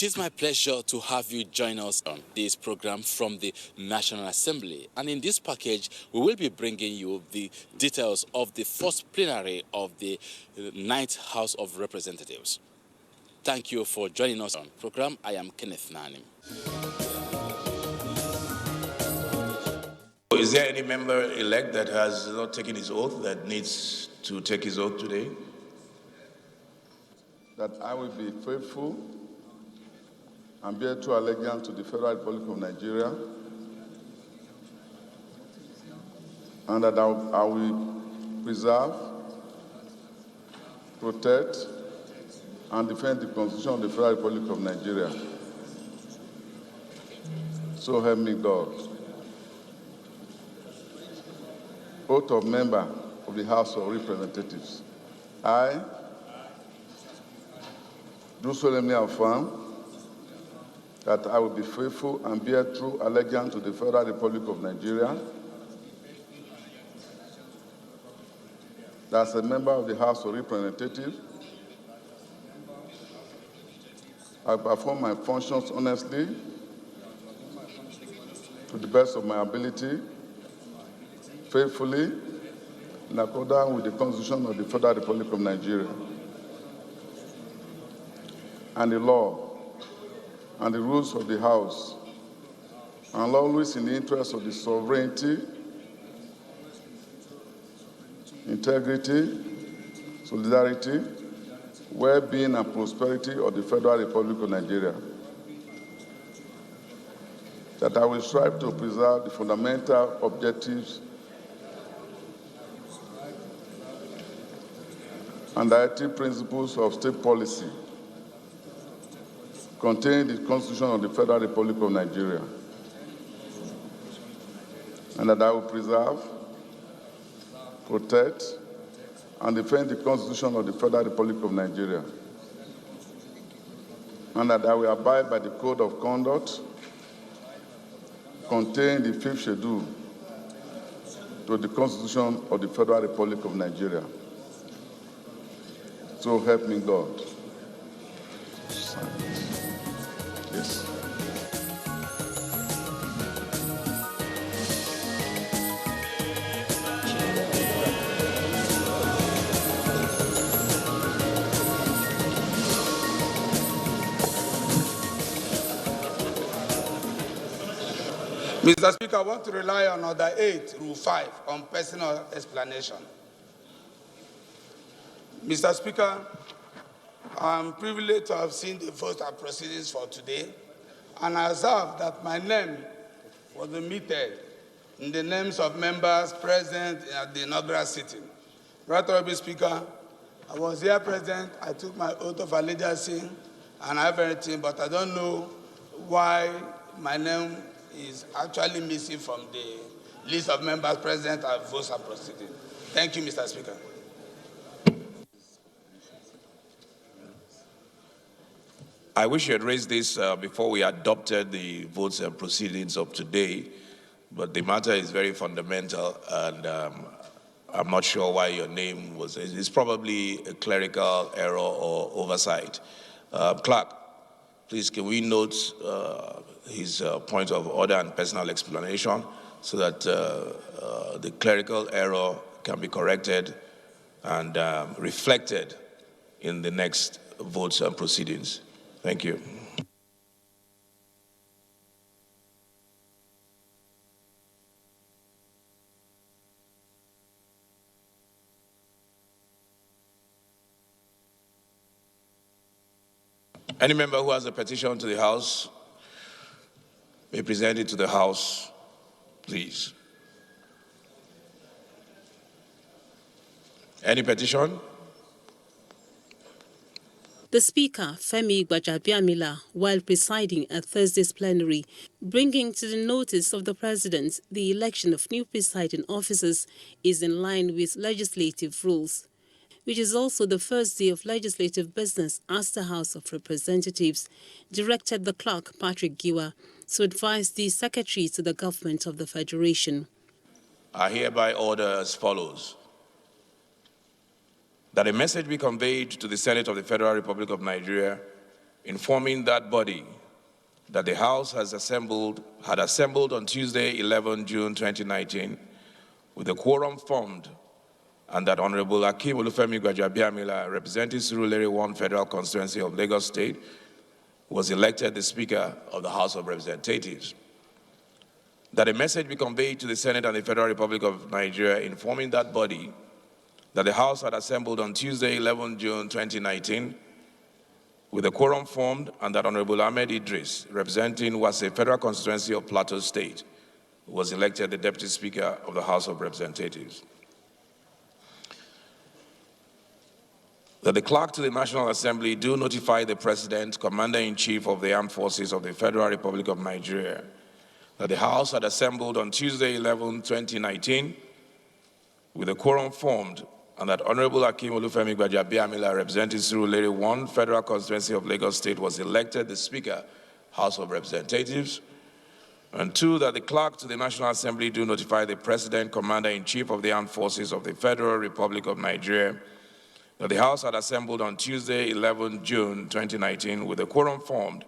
It is my pleasure to have you join us on this program from the National Assembly. And in this package, we will be bringing you the details of the first plenary of the Ninth House of Representatives. Thank you for joining us on the program. I am Kenneth Nanim. Is there any member-elect that has not taken his oath that needs to take his oath today? That I will be faithful and bear true allegiance to the Federal Republic of Nigeria, and that I will preserve, protect, and defend the Constitution of the Federal Republic of Nigeria. So help me God. Oath of member of the House of Representatives. I do solemnly affirm that I will be faithful and bear true allegiance to the Federal Republic of Nigeria, that as a member of the House of Representatives, I perform my functions honestly, to the best of my ability, faithfully, in accordance with the Constitution of the Federal Republic of Nigeria, and the law and the rules of the House, and always in the interest of the sovereignty, integrity, solidarity, well-being, and prosperity of the Federal Republic of Nigeria. That I will strive to preserve the fundamental objectives and directive principles of state policy contained in the Constitution of the Federal Republic of Nigeria, and that I will preserve, protect, and defend the Constitution of the Federal Republic of Nigeria, and that I will abide by the Code of Conduct contained in the 5th Schedule to the Constitution of the Federal Republic of Nigeria. So help me God. Yes. Mr. Speaker, I want to rely on Order 8, Rule 5, on personal explanation. Mr. Speaker, I'm privileged to have seen the vote and proceedings for today, and I observe that my name was omitted in the names of members present at the inaugural sitting. Right Honorable Speaker, I was here present, I took my oath of allegiance, and I have everything, but I don't know why my name is actually missing from the list of members present at votes and proceedings. Thank you, Mr. Speaker. I wish you had raised this before we adopted the votes and proceedings of today, but the matter is very fundamental, and I'm not sure why your name was. It's probably a clerical error or oversight. Clerk, please, can we note his point of order and personal explanation so that the clerical error can be corrected and reflected in the next votes and proceedings. Thank you. Any member who has a petition to the House may present it to the House, please. Any petition? The Speaker, Femi Gbajabiamila, while presiding at Thursday's plenary, bringing to the notice of the President the election of new presiding officers is in line with legislative rules, which is also the first day of legislative business as the House of Representatives, directed the clerk, Patrick Giwa, to advise the Secretary to the Government of the Federation. I hereby order as follows: that a message be conveyed to the Senate of the Federal Republic of Nigeria informing that body that the House had assembled on Tuesday, 11 June 2019, with a quorum formed, and that Honorable Akim Olufemi Gbajabiamila, representing Surulere 1 Federal Constituency of Lagos State, was elected the Speaker of the House of Representatives. That a message be conveyed to the Senate and the Federal Republic of Nigeria informing that body that the House had assembled on Tuesday, 11 June 2019, with a quorum formed, and that Honorable Ahmed Idris, representing Wase Federal Constituency of Plateau State, was elected the Deputy Speaker of the House of Representatives. That the clerk to the National Assembly do notify the President, Commander-in-Chief of the Armed Forces of the Federal Republic of Nigeria, that the House had assembled on Tuesday, 11, 2019, with a quorum formed, and that Honorable Akim Olufemi Gbajabiamila, representing Surulere 1 Federal Constituency of Lagos State, was elected the Speaker, House of Representatives. And 2, that the clerk to the National Assembly do notify the President, Commander-in-Chief of the Armed Forces of the Federal Republic of Nigeria, that the House had assembled on Tuesday, 11 June 2019, with a quorum formed,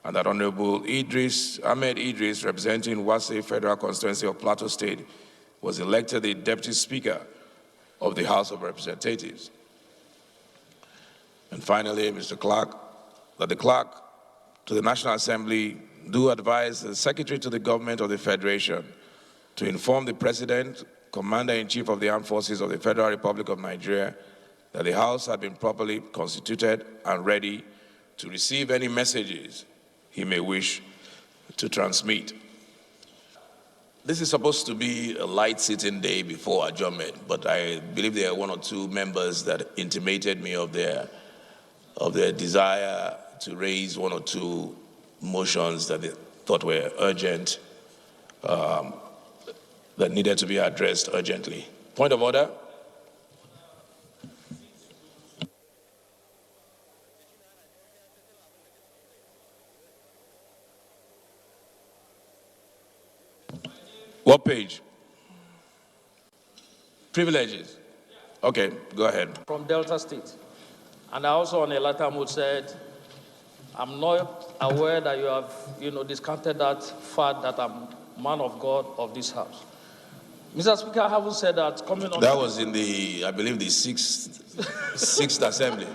and that Honorable Ahmed Idris, representing Wase Federal Constituency of Plateau State, was elected the Deputy Speaker of the House of Representatives. And finally, Mr. Clerk, that the clerk to the National Assembly do advise the Secretary to the Government of the Federation to inform the President, Commander-in-Chief of the Armed Forces of the Federal Republic of Nigeria, that the House had been properly constituted and ready to receive any messages he may wish to transmit. This is supposed to be a light sitting day before adjournment, but I believe there are 1 or 2 members that intimated me of their desire to raise 1 or 2 motions that they thought were urgent, that needed to be addressed urgently. Point of order. What page? Privileges. Okay, go ahead. From Delta State. And I also on a later mode said, I'm not aware that you have, discounted that fact that I'm man of God of this house. Mr. Speaker, I haven't said that coming on. That was in the, I believe, the sixth assembly.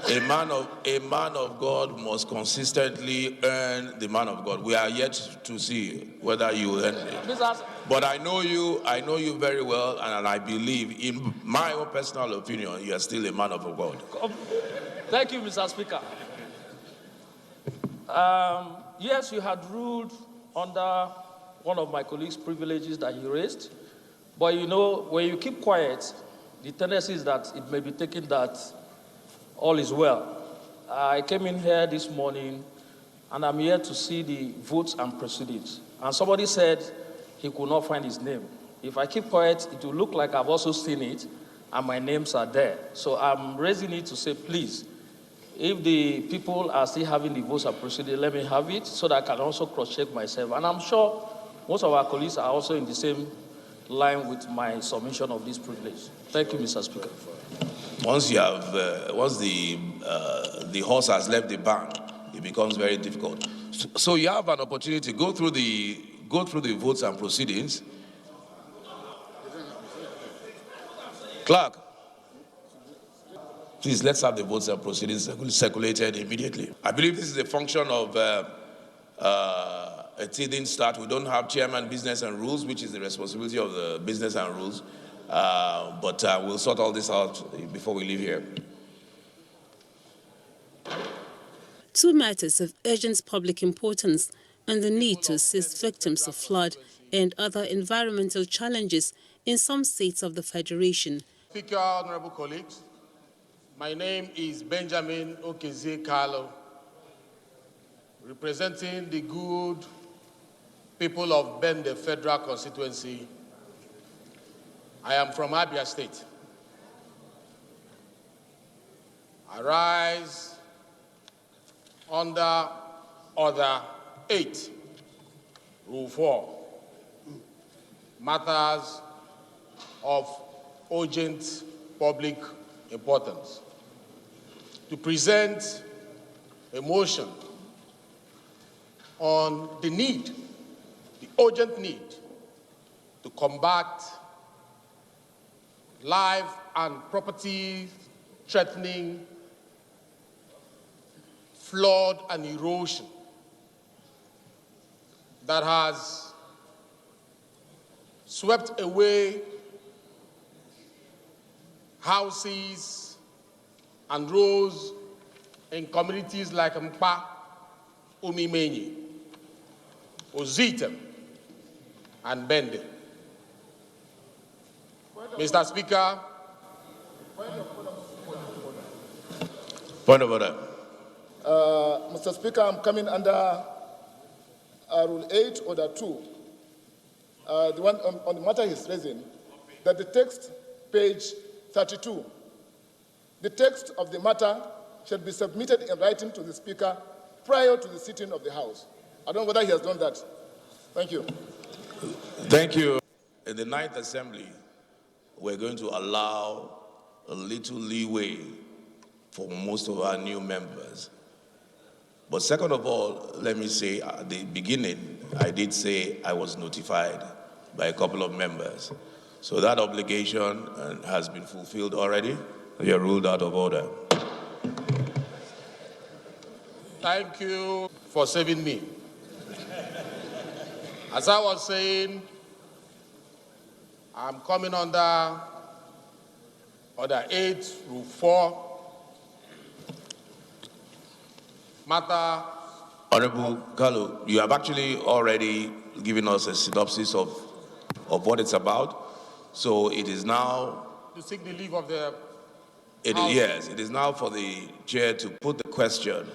A man of God must consistently earn the man of God. We are yet to see whether you earn it. But I know you very well, and I believe, in my own personal opinion, you are still a man of God. Thank you, Mr. Speaker. Yes, you had ruled under one of my colleagues' privileges that he raised. But when you keep quiet, the tendency is that it may be taken that all is well. I came in here this morning, and I'm here to see the votes and proceedings. And somebody said he could not find his name. If I keep quiet, it will look like I've also seen it, and my names are there. So I'm raising it to say, please, if the people are still having the votes and proceedings, let me have it so that I can also cross-check myself. And I'm sure most of our colleagues are also in the same line with my submission of this privilege. Thank you, Mr. Speaker. Once the horse has left the barn, it becomes very difficult. So you have an opportunity to go through the votes and proceedings. Clerk, please let's have the votes and proceedings circulated immediately. I believe this is a function of a teething start. We don't have chairman business and rules, which is the responsibility of the business and rules. But we'll sort all this out before we leave here. 2 matters of urgent public importance and the need to assist victims of flood and other environmental challenges in some states of the Federation. Speaker, honorable colleagues, my name is Benjamin Okezie Carlo, representing the good people of Bende Federal Constituency. I am from Abuja State. I rise under Order 8, Rule 4, matters of urgent public importance, to present a motion on the need, the urgent need, to combat life and property threatening flood and erosion that has swept away houses and roads in communities like Mpa, Umimenyi, Ozitem, and Bende. Mr. Speaker, Point of order. Mr. Speaker, I'm coming under Rule 8, Order 2. The one on the matter he's raising, that the text, page 32, the text of the matter shall be submitted in writing to the Speaker prior to the sitting of the House. I don't know whether he has done that. Thank you. Thank you. In the Ninth Assembly, we're going to allow a little leeway for most of our new members. But second of all, let me say at the beginning, I did say I was notified by a couple of members. So that obligation has been fulfilled already. You're ruled out of order. thank you for saving me. As I was saying, I'm coming under Order 8, Rule 4, matter. Honorable Kalu, you have actually already given us a synopsis of what it's about. So it is now, To seek the leave of the yes, it is now for the chair to put the question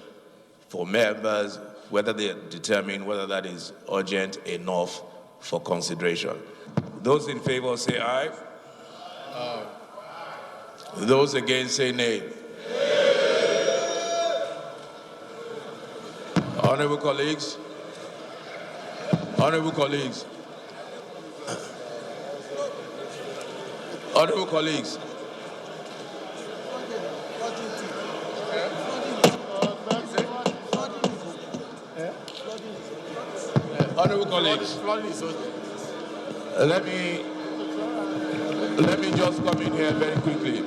for members, whether they determine whether that is urgent enough for consideration. Those in favor say aye. Those against say nay. Honorable colleagues, honorable colleagues, honorable colleagues. Honorable colleagues, let me just come in here very quickly.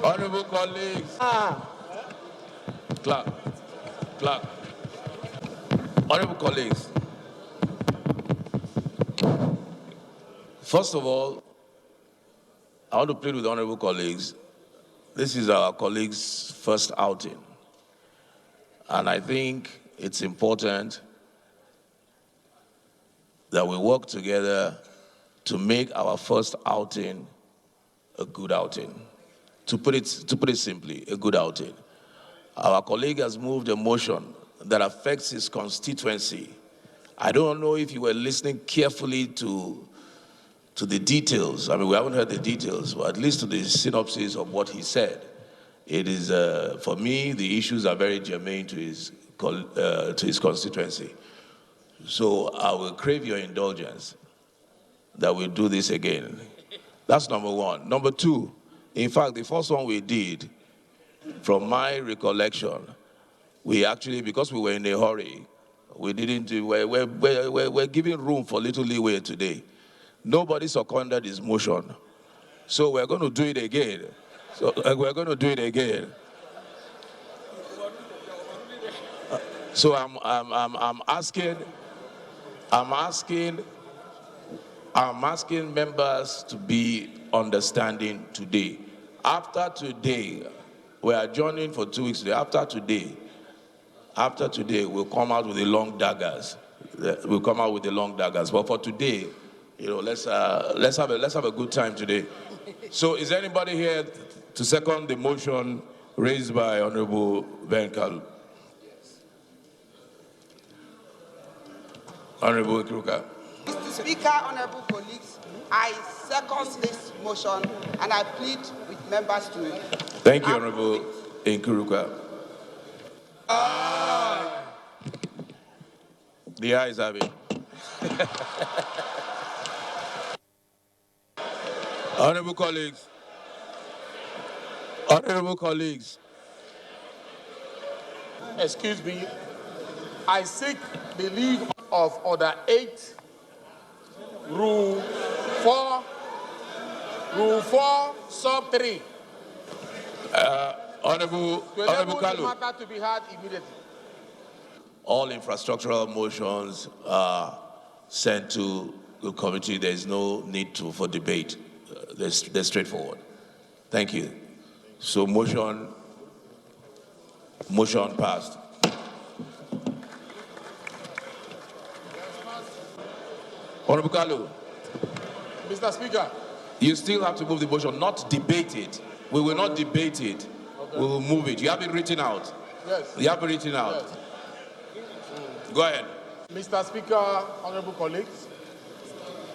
Honorable colleagues. Clark. Honorable colleagues. First of all, I want to plead with honorable colleagues. This is our colleagues' first outing. And I think it's important that we work together to make our first outing a good outing. To put it simply, a good outing. Our colleague has moved a motion that affects his constituency. I don't know if you were listening carefully to the details. I mean, we haven't heard the details, but at least to the synopsis of what he said. It is, for me, the issues are very germane to his constituency. So I will crave your indulgence that we'll do this again. That's number one. Number two, in fact, the first one we did, from my recollection, we actually, because we were in a hurry, we didn't do, we're giving room for little leeway today. Nobody seconded his motion. So we're going to do it again. So I'm asking members to be understanding today. After today, we are adjourning for 2 weeks today. After today, we'll come out with the long daggers. But for today, let's have a good time today. So, is anybody here to second the motion raised by Honorable Ben Kalu? Honorable Ikruka. Mr. Speaker, honorable colleagues, I second this motion and I plead with members to. Thank you, Honorable Nkuruka. The ayes have it. Honorable colleagues, honorable colleagues, Excuse me. I seek the leave of Order 8, Rule 4, Sub 3. Honorable To enable the Kalu. matter to be heard immediately. All infrastructural motions are sent to the committee. There is no need for debate. They're straightforward. Thank you. So motion passed. Honorable Kalu, Mr. Speaker. you still have to move the motion, not debate it. We will not debate it. Okay. We will move it. You have it written out. Yes. You have it written out. Yes. Go ahead. Mr. Speaker, honorable colleagues,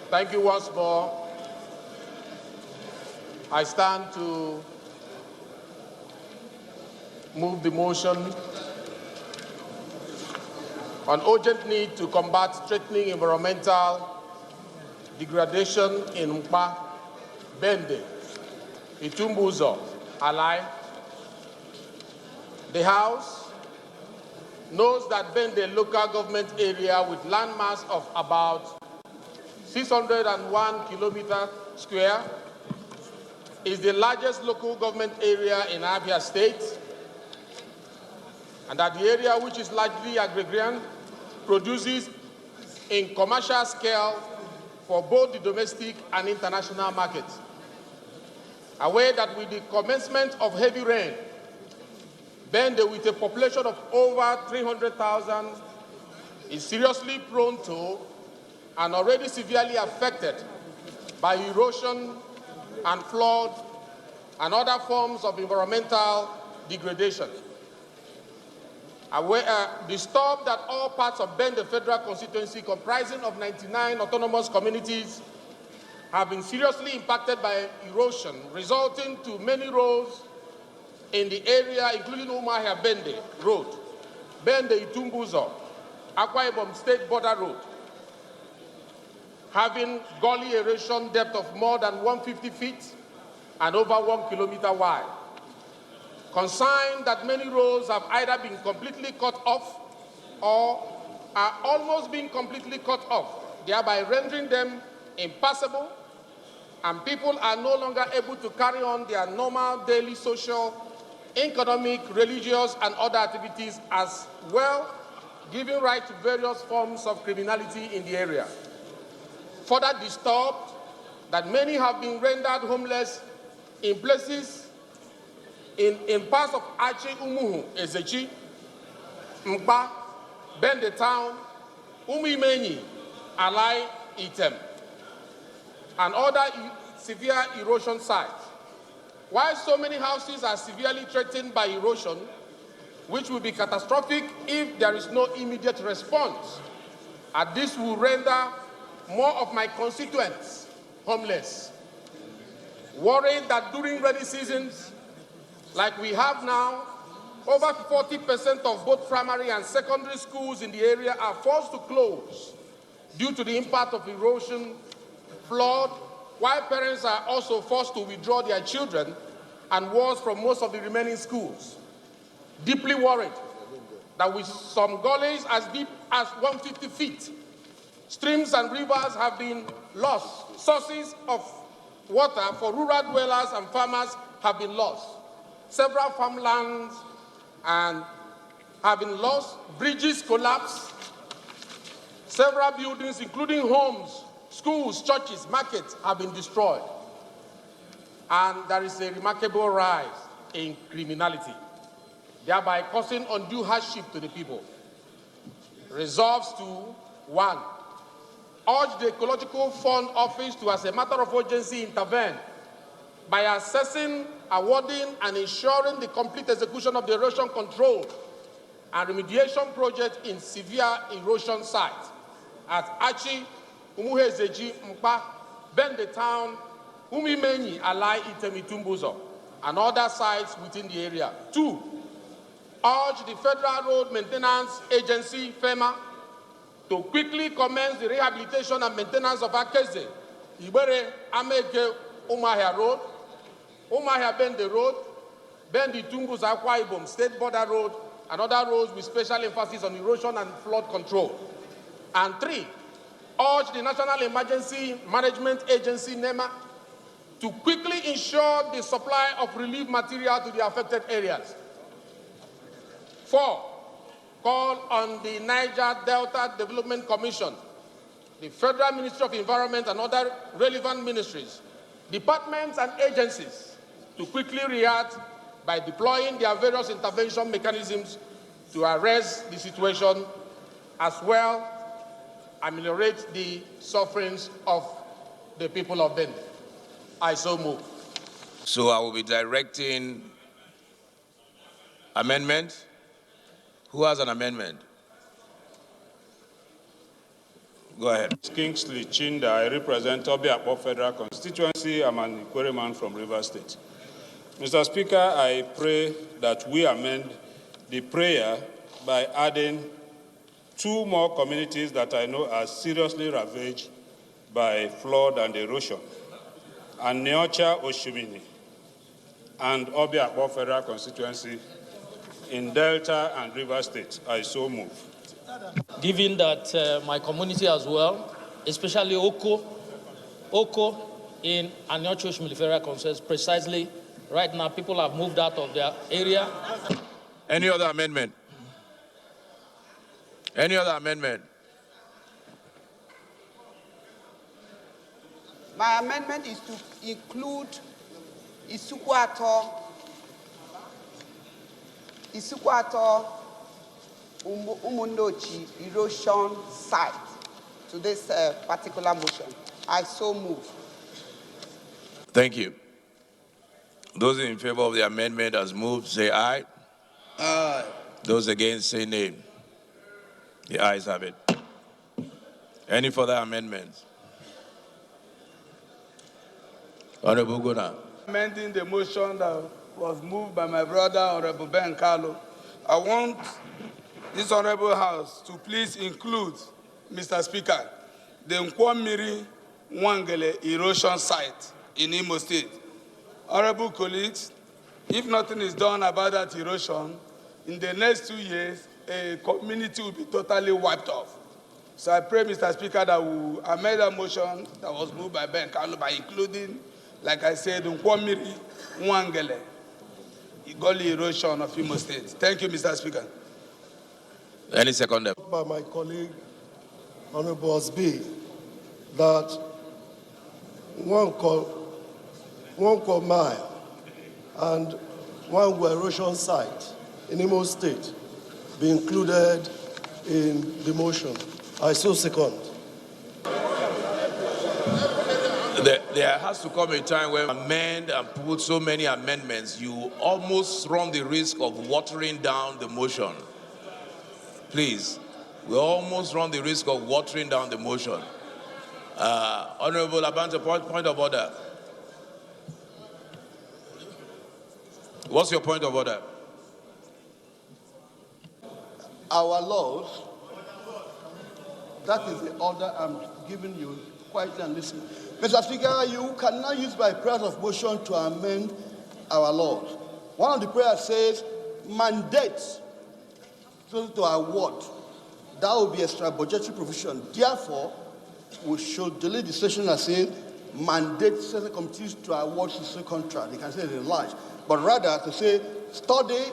thank you once more. I stand to move the motion on urgent need to combat threatening environmental degradation in Mpa, Bende, Itumbuzo, Alai. The House knows that Bende local government area with land mass of about 601 kilometers square is the largest local government area in Abia State, and that the area, which is largely agrarian, produces in commercial scale for both the domestic and international markets. Aware that with the commencement of heavy rain, Bende, with a population of over 300,000, is seriously prone to and already severely affected by erosion and flood and other forms of environmental degradation. Disturbed that all parts of Bende Federal Constituency, comprising of 99 autonomous communities, have been seriously impacted by erosion, resulting to many roads in the area, including Umahia Bende Road, Bende Itumbuzo, Akwa Ibom State Border Road, having gully erosion depth of more than 150 feet and over 1 kilometer wide. Concerned that many roads have either been completely cut off or are almost being completely cut off, thereby rendering them impassable, and people are no longer able to carry on their normal daily social, economic, religious, and other activities, as well, giving rise to various forms of criminality in the area. Further disturbed that many have been rendered homeless in places in parts of Achi, Umuhu, Ezechi, Mpa, Bende Town, Umimenyi, Alai, Item, and other severe erosion sites. While so many houses are severely threatened by erosion, which will be catastrophic if there is no immediate response, and this will render more of my constituents homeless. Worried that during rainy seasons, like we have now, over 40% of both primary and secondary schools in the area are forced to close due to the impact of erosion, flood, while parents are also forced to withdraw their children and worse from most of the remaining schools. Deeply worried that with some gullies as deep as 150 feet, streams and rivers have been lost. Sources of water for rural dwellers and farmers have been lost. Several farmlands and have been lost. Bridges collapsed. Several buildings, including homes, schools, churches, markets, have been destroyed. And there is a remarkable rise in criminality, thereby causing undue hardship to the people. Resolves to, 1, urge the Ecological Fund Office to, as a matter of urgency, intervene by assessing, awarding, and ensuring the complete execution of the erosion control and remediation project in severe erosion sites at Achi, Umuhezeji, Mpa, Bende Town, Umimenyi, Alai, Itemitumbuzo, and other sites within the area. 2, urge the Federal Road Maintenance Agency, FEMA, to quickly commence the rehabilitation and maintenance of Akeze, Ibere, Ameke, Umahia Road, Umahia Bende Road, Bendi Tungus Akwa Ibom State Border Road, and other roads with special emphasis on erosion and flood control. And 3, urge the National Emergency Management Agency, NEMA, to quickly ensure the supply of relief material to the affected areas. 4, call on the Niger Delta Development Commission, the Federal Ministry of Environment and other relevant ministries, departments and agencies to quickly react by deploying their various intervention mechanisms to arrest the situation, as well ameliorate the sufferings of the people of Benin. I so move. So I will be directing amendment. Who has an amendment? Go ahead. Kingsley Chinda, I represent Obiakpo Federal Constituency. I'm an Ikwere man from Rivers State. Mr. Speaker, I pray that we amend the prayer by adding 2 more communities that I know are seriously ravaged by flood and erosion, and Neocha Oshimini and Obiakpo Federal Constituency in Delta and River State. I so move. Given that my community as well, especially Oko in Anyocho Oshimini Federal Constituency, precisely right now people have moved out of their area. Any other amendment? Any other amendment? My amendment is to include Isukwato, Umundochi erosion site to this particular motion. I so move. Thank you. Those in favor of the amendment as moved, say aye. Aye. Those against, say nay. The ayes have it. Any further amendments? Honorable Guna. Amending the motion that was moved by my brother, Honorable Ben Carlo, I want this Honorable House to please include, Mr. Speaker, the Nkwamiri Wangele erosion site in Imo State. Honorable colleagues, if nothing is done about that erosion, in the next 2 years, a community will be totally wiped off. So I pray, Mr. Speaker, that we amend that motion that was moved by Ben Carlo by including, like I said, Nkwamiri Wangele, Igoli erosion of Imo State. Thank you, Mr. Speaker. Any second? By my colleague, Honorable Osby, that one mile and one erosion site in Imo State be included in the motion. I so second. There has to come a time when amend and put so many amendments, you almost run the risk of watering down the motion. Please, we almost run the risk of watering down the motion. Honorable Abante, point of order. What's your point of order? Our laws, that is the order I'm giving you. Quietly and listen. Mr. Speaker, you cannot use by prayers of motion to amend our laws. One of the prayers says, mandates to award. That will be extra budgetary provision. Therefore, we should delete the section that says, mandate certain committees to award social contract. They can say it in large. But rather to say, study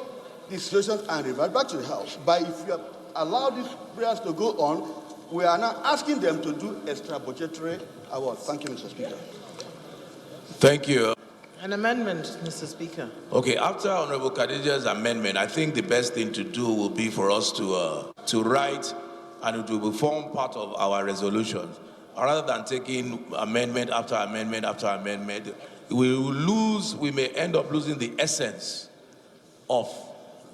the situations and revert back to the House. But if you allow these prayers to go on, we are now asking them to do extra budgetary award. Thank you, Mr. Speaker. Thank you. An amendment, Mr. Speaker. Okay, after Honorable Khadija's amendment, I think the best thing to do will be for us to write, and it will form part of our resolution. Rather than taking amendment after amendment after amendment, we may end up losing the essence of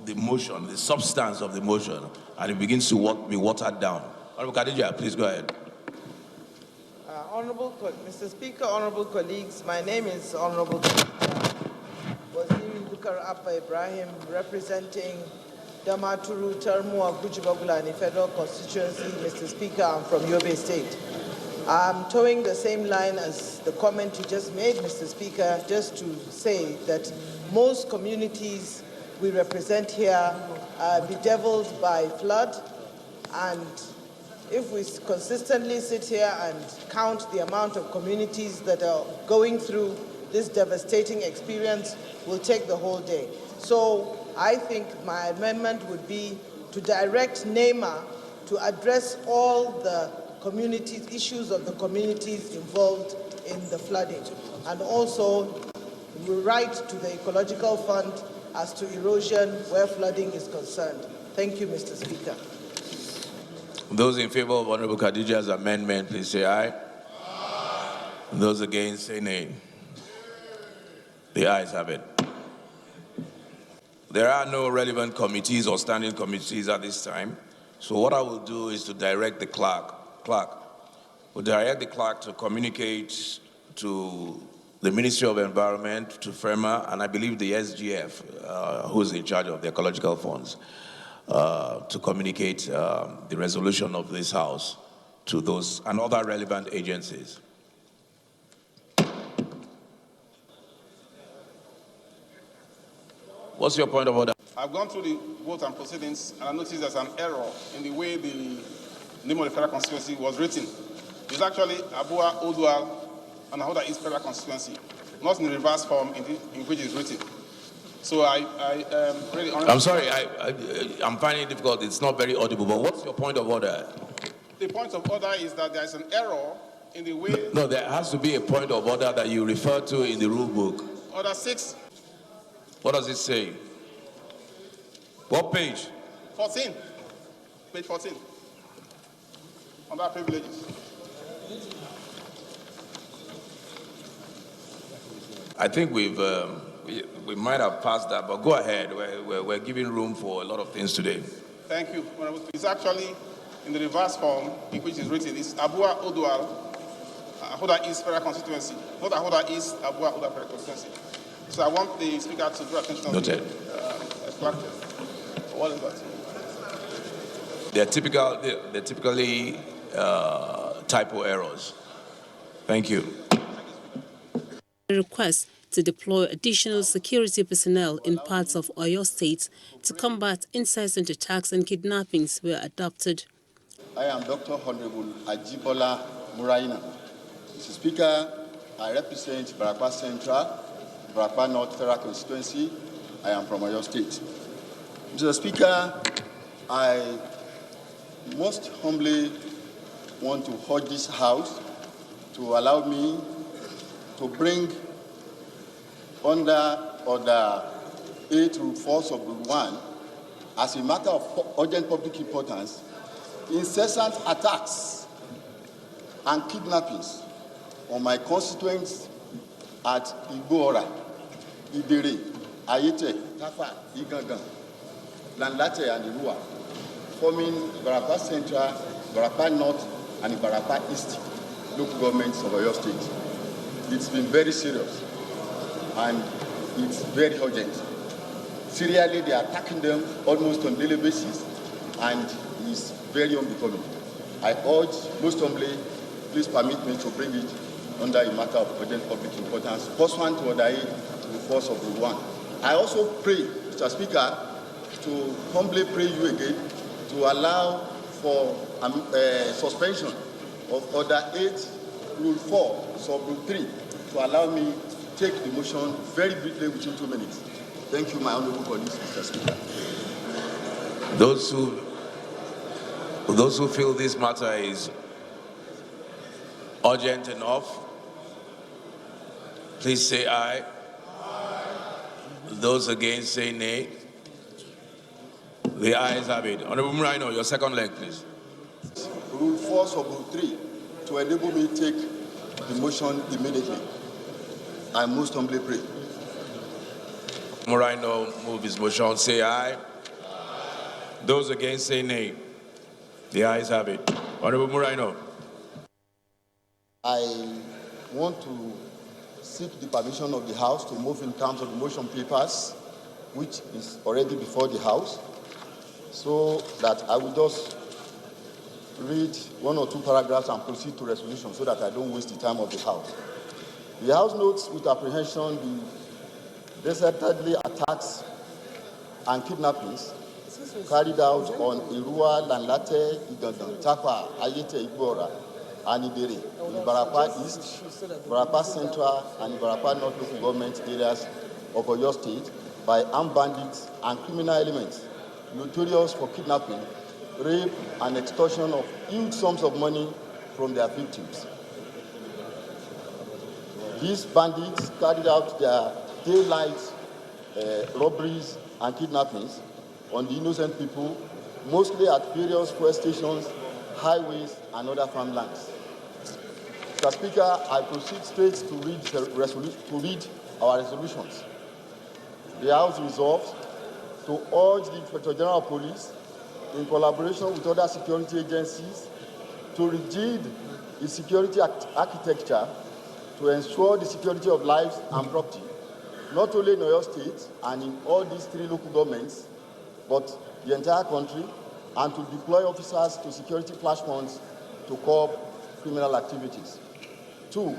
the motion, the substance of the motion, and it begins to be watered down. Honorable Khadija, please go ahead. Mr. Speaker, honorable colleagues, my name is Honorable Waziri Bukar Appa Ibrahim, representing Damaturu, Tarmu, Abuja, Federal Constituency. Mr. Speaker, I'm from Yobe State. I'm towing the same line as the comment you just made, Mr. Speaker, just to say that most communities we represent here are bedeviled by flood, and if we consistently sit here and count the amount of communities that are going through this devastating experience, we'll take the whole day. So I think my amendment would be to direct NEMA to address all the communities, issues of the communities involved in the flooding, and also write to the Ecological Fund as to erosion where flooding is concerned. Thank you, Mr. Speaker. Those in favor of Honorable Khadija's amendment, please say aye. Those against, say nay. The ayes have it. There are no relevant committees or standing committees at this time. So what I will do is to direct the clerk to communicate to the Ministry of Environment, to FEMA, and I believe the SGF, who is in charge of the ecological funds, to communicate the resolution of this House to those and other relevant agencies. What's your point of order? I've gone through the vote and proceedings, and I noticed there's an error in the way the name of the federal constituency was written. It's actually Abuja, Odual, and Ahoda East federal constituency, not in the reverse form in which it's written. So I really honestly... I'm sorry, I'm finding it difficult. It's not very audible, but what's your point of order? The point of order is that there's an error in the way... No, there has to be a point of order that you refer to in the rule book. Order 6. What does it say? What page? 14. Page 14. Under privileges. I think we might have passed that, but go ahead. We're giving room for a lot of things today. Thank you. It's actually in the reverse form in which it's written. It's Abuja, Odual, Ahoda East federal constituency, not Ahoda East, Abuja, Odual federal constituency. So I want the speaker to draw attention to the what is that? They're typically typo errors. Thank you. A request to deploy additional security personnel in parts of Oyo State to combat incessant attacks and kidnappings were adopted. I am Dr. Honorable Ajibola Muraina. Mr. Speaker, I represent Barakwa Central, Barakwa North Federal Constituency. I am from Oyo State. Mr. Speaker, I most humbly want to urge this House to allow me to bring under Order 8 Rule 4 Sub Rule 1 as a matter of urgent public importance, incessant attacks and kidnappings on my constituents at Igboora, Idere, Ayete, Tafa, Igangan, Landate, and Irua, forming Barakwa Central, Barakwa North, and Barakwa East local governments of Oyo State. It's been very serious, and it's very urgent. Serially, they are attacking them almost on a daily basis, and it's very unbecoming. I urge, most humbly, please permit me to bring it under a matter of urgent public importance, pursuant to Order 8, the force of Rule 1. I also pray, Mr. Speaker, to humbly pray you again to allow for suspension of Order 8, Rule 4, Sub Rule 3, to allow me to take the motion very briefly within 2 minutes. Thank you, my honorable colleagues, Mr. Speaker. Those who feel this matter is urgent enough, please say aye. Those against say nay. The ayes have it. Honorable Muraino, your second leg, please. Rule 4 Sub Rule 3, to enable me to take the motion immediately. I most humbly pray. Muraino move his motion. Say aye. Those against say nay. The ayes have it. Honorable Muraino. I want to seek the permission of the House to move in terms of the motion papers, which is already before the House, so that I will just read one or two paragraphs and proceed to resolution so that I don't waste the time of the House. The House notes with apprehension the desertedly attacks and kidnappings carried out on Irua, Lanlate, Igangan, Tapa, Ayete, Igbora, and Idere in Ibarapa East, Ibarapa Central, and Ibarapa North local government areas of Oyo State by armed bandits and criminal elements notorious for kidnapping, rape, and extortion of huge sums of money from their victims. These bandits carried out their daylight robberies and kidnappings on the innocent people, mostly at various fuel stations, highways, and other farmlands. Mr. Speaker, I proceed straight to read our resolutions. The House resolves to urge the Inspector General of Police, in collaboration with other security agencies, to rigid its security architecture to ensure the security of lives and property, not only in Oyo State and in all these 3 local governments, but the entire country, and to deploy officers to security flash points to curb criminal activities. 2,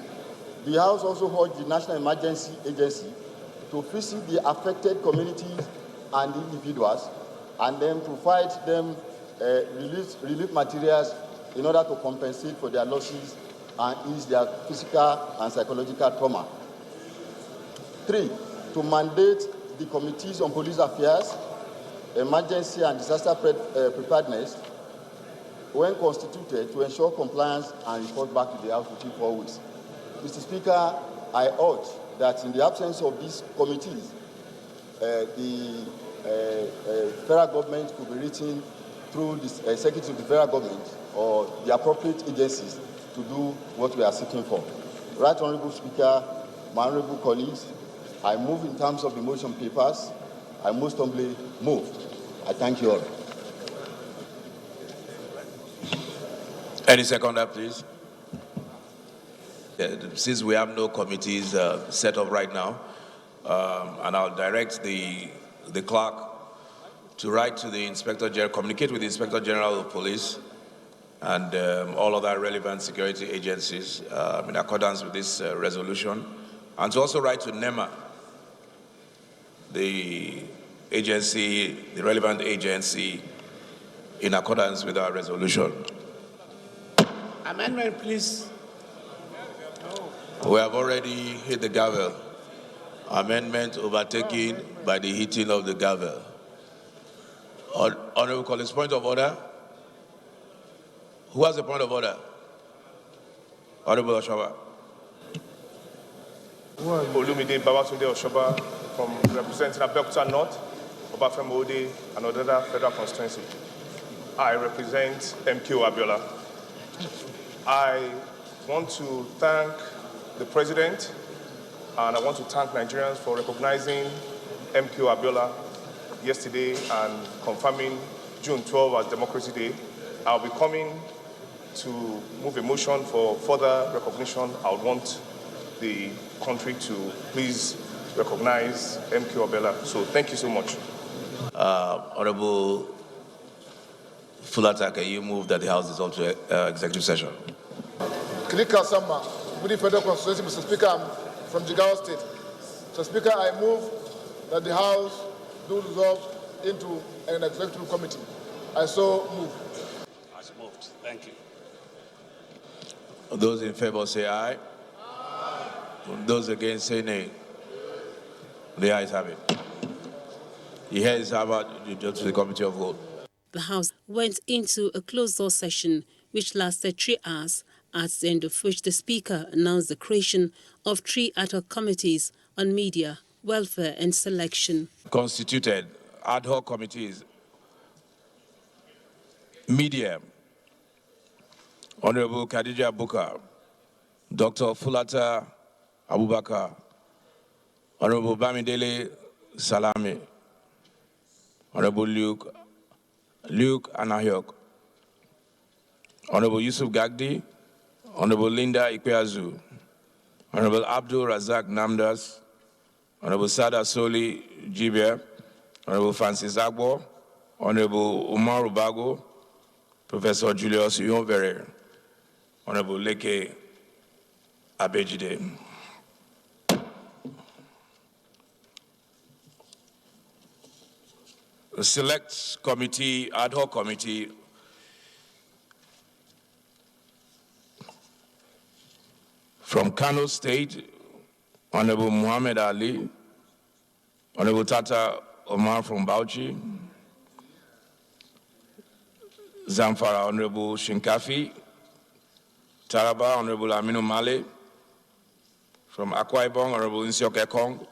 the House also urged the National Emergency Agency to visit the affected communities and individuals and then provide them relief materials in order to compensate for their losses and ease their physical and psychological trauma. 3, to mandate the Committees on Police Affairs, Emergency and Disaster Preparedness, when constituted, to ensure compliance and report back to the House within 4 weeks. Mr. Speaker, I urge that in the absence of these committees, the federal government could be written through the Secretary of the federal government or the appropriate agencies to do what we are seeking for. Right Honorable Speaker, my honorable colleagues, I move in terms of the motion papers. I most humbly move. I thank you all. Any seconder, please? Since we have no committees set up right now, and I'll direct the clerk to write to the Inspector General, communicate with the Inspector General of Police and all other relevant security agencies in accordance with this resolution, and to also write to NEMA, the agency, the relevant agency, in accordance with our resolution. Amendment, please. We have already hit the gavel. Amendment overtaken by the hitting of the gavel. Honorable colleagues, point of order. Who has a point of order? Honorable Oshoba. Olumide Babatunde Oshoba, from representing Abuja North, Obafemi Ode, and other federal constituency. I represent MQ Abiola. I want to thank the President, and I want to thank Nigerians for recognizing MQ Abiola yesterday and confirming June 12 as Democracy Day. I'll be coming to move a motion for further recognition. I would want the country to please recognize MQ Abiola. So thank you so much. Honorable Fulata, can you move that the House is up to executive session? Kilika Sama, Budi Federal Constituency, Mr. Speaker, I'm from Jigawa State. Mr. Speaker, I move that the House do resolve into an executive committee. I so move. As moved. Thank you. Those in favor say aye. Aye. Those against say nay. The ayes have it. The ayes have it to the committee of vote. The House went into a closed-door session which lasted 3 hours, at the end of which the Speaker announced the creation of 3 ad hoc committees on media, welfare and selection. Constituted ad hoc committees. Media. Honorable Khadija Bukar, Dr. Fulata Abubakar, Honorable Bamidele Salami, Honorable Luke Anahyok, Honorable Yusuf Gagdi, Honorable Linda Ikpeazu, Honorable Abdul Razak Namdas, Honorable Sada Soli Jibe, Honorable Francis Agbo, Honorable Umar Ubago, Professor Julius Iyonvere, Honorable Leke Abejide. The Select Committee, Ad hoc Committee from Kano State, Honorable Muhammad Ali, Honorable Tata Omar from Bauchi, Zamfara, Honorable Shinkafi, Taraba, Honorable Aminu Male, from Akwa Ibom, Honorable Nsioke Kong,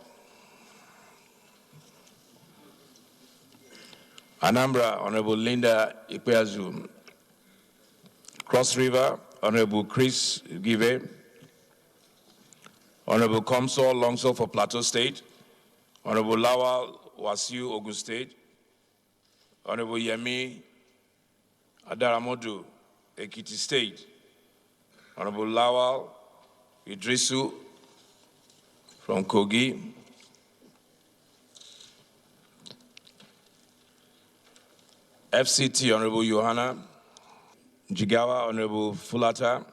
Anambra, Honorable Linda Ikpeazu, Cross River, Honorable Chris Give, Honorable Komso Longso for Plateau State, Honorable Lawal Wasiu, Ogun State, Honorable Yemi Adaramodu, Ekiti State, Honorable Lawal Idrisu from Kogi, FCT, Honorable Johanna, Jigawa, Honorable Fulata,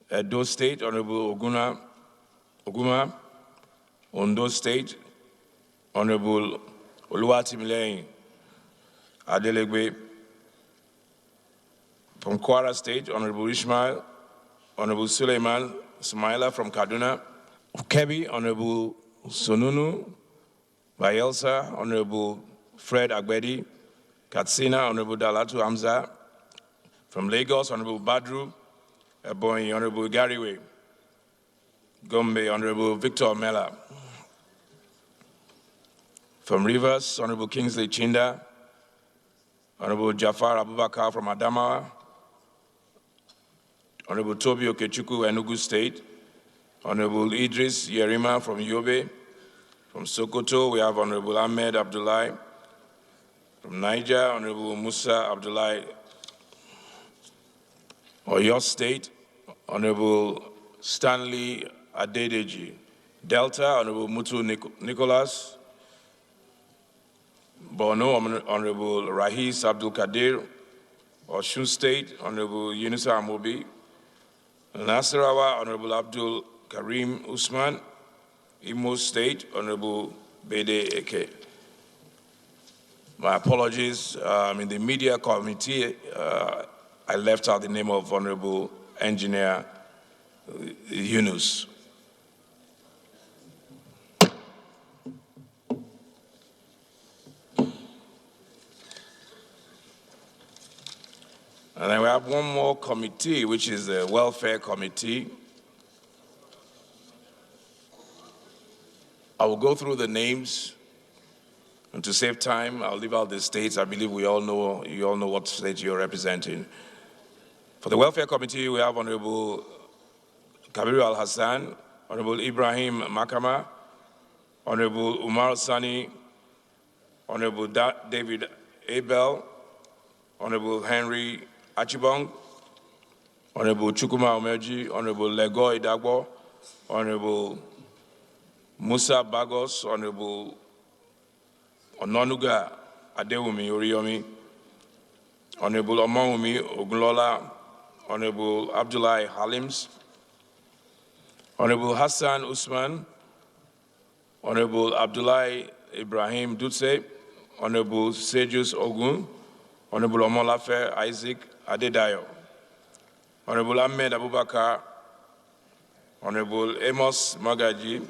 Edo State, Honorable Oguma, Ondo State, Honorable Oluwatimileyin Adelegbe, from Kwara State, Honorable Ishmael, Honorable Suleiman Smaila from Kaduna, Kebbi, Honorable Sonunu Bayelsa, Honorable Fred Agbedi, Katsina, Honorable Dalatu Hamza, from Lagos, Honorable Badru Ebonyi, Honorable Gariwe, Gombe, Honorable Victor Mela, from Rivers, Honorable Kingsley Chinda, Honorable Jafar Abubakar from Adamawa, Honorable Tobi Okechukwu, Enugu State, Honorable Idris Yerima from Yobe, from Sokoto, we have Honorable Ahmed Abdullahi, from Niger, Honorable Musa Abdullahi, Oyo State, Honorable Stanley Adedeji, Delta, Honorable Mutu Nicholas, Borno, Honorable Rahis Abdul Kadir, Osun State, Honorable Yunusa Amobi, Nasarawa, Honorable Abdul Karim Usman, Imo State, Honorable Bede Eke. My apologies, in the media committee, I left out the name of Honorable Engineer Yunus. And then we have one more committee, which is the Welfare Committee. I will go through the names, and to save time, I'll leave out the states. I believe you all know what state you're representing. For the Welfare Committee, we have Honorable Kabiru Al-Hassan, Honorable Ibrahim Makama, Honorable Umar Sani, Honorable David Abel, Honorable Henry Achibong, Honorable Chukuma Omeji, Honorable Lego Idagbo, Honorable Musa Bagos, Honorable Ononuga Adewumi Oriyomi, Honorable Omawumi Ogunlola, Honorable Abdullahi Halims, Honorable Hassan Usman, Honorable Abdullahi Ibrahim Dutse, Honorable Sejus Ogun, Honorable Omolafe Isaac Adedayo, Honorable Ahmed Abubakar, Honorable Amos Magaji,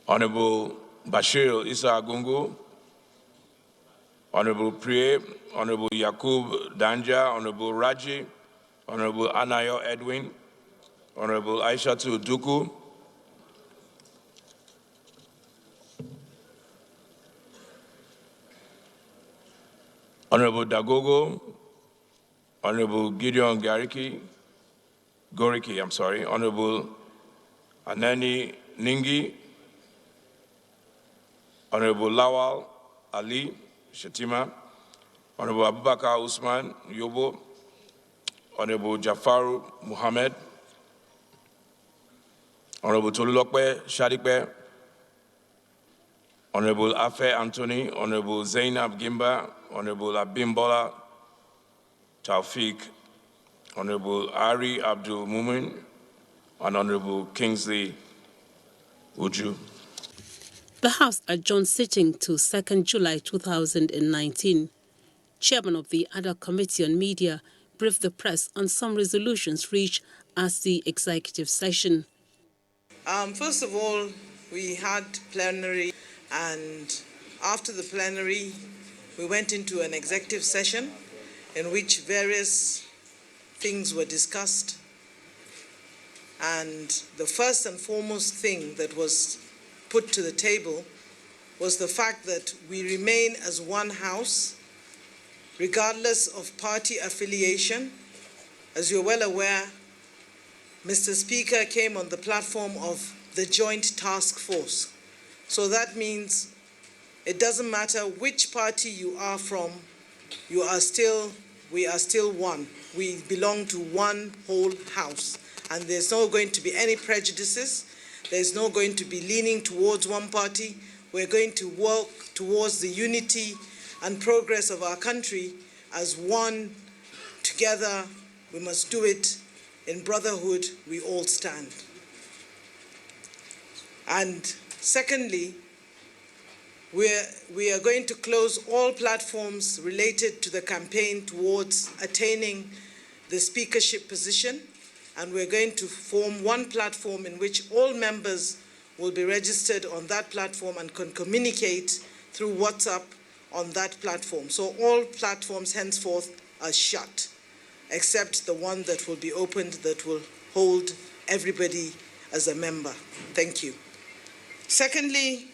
Honorable Bashir Isa Agungu, Honorable Priye, Honorable Yakub Danja, Honorable Raji, Honorable Anayo Edwin, Honorable Aishatu Duku, Honorable Dagogo, Honorable Gideon Goriki, Honorable Anani Ningi, Honorable Lawal Ali Shetima, Honorable Abubakar Usman Yobo, Honorable Jafaru Muhammad, Honorable Tolulokpe Shadikpe, Honorable Afe Anthony, Honorable Zainab Gimba, Honorable Abimbola Taufik, Honorable Ari Abdul Mumin, and Honorable Kingsley Uju. The House adjourned sitting to 2nd July 2019. Chairman of the Ad hoc Committee on Media briefed the press on some resolutions reached as the executive session. First of all, we had plenary, and after the plenary, we went into an executive session in which various things were discussed. And the first and foremost thing that was put to the table was the fact that we remain as one house, regardless of party affiliation. As you're well aware, Mr. Speaker came on the platform of the Joint Task Force. So that means it doesn't matter which party you are from, we are still one. We belong to one whole house. And there's not going to be any prejudices. There's not going to be leaning towards one party. We're going to work towards the unity and progress of our country as one. Together, we must do it. In brotherhood, we all stand. And secondly, we are going to close all platforms related to the campaign towards attaining the speakership position, and we're going to form one platform in which all members will be registered on that platform and can communicate through WhatsApp on that platform. So all platforms henceforth are shut, except the one that will be opened that will hold everybody as a member. Thank you. Secondly,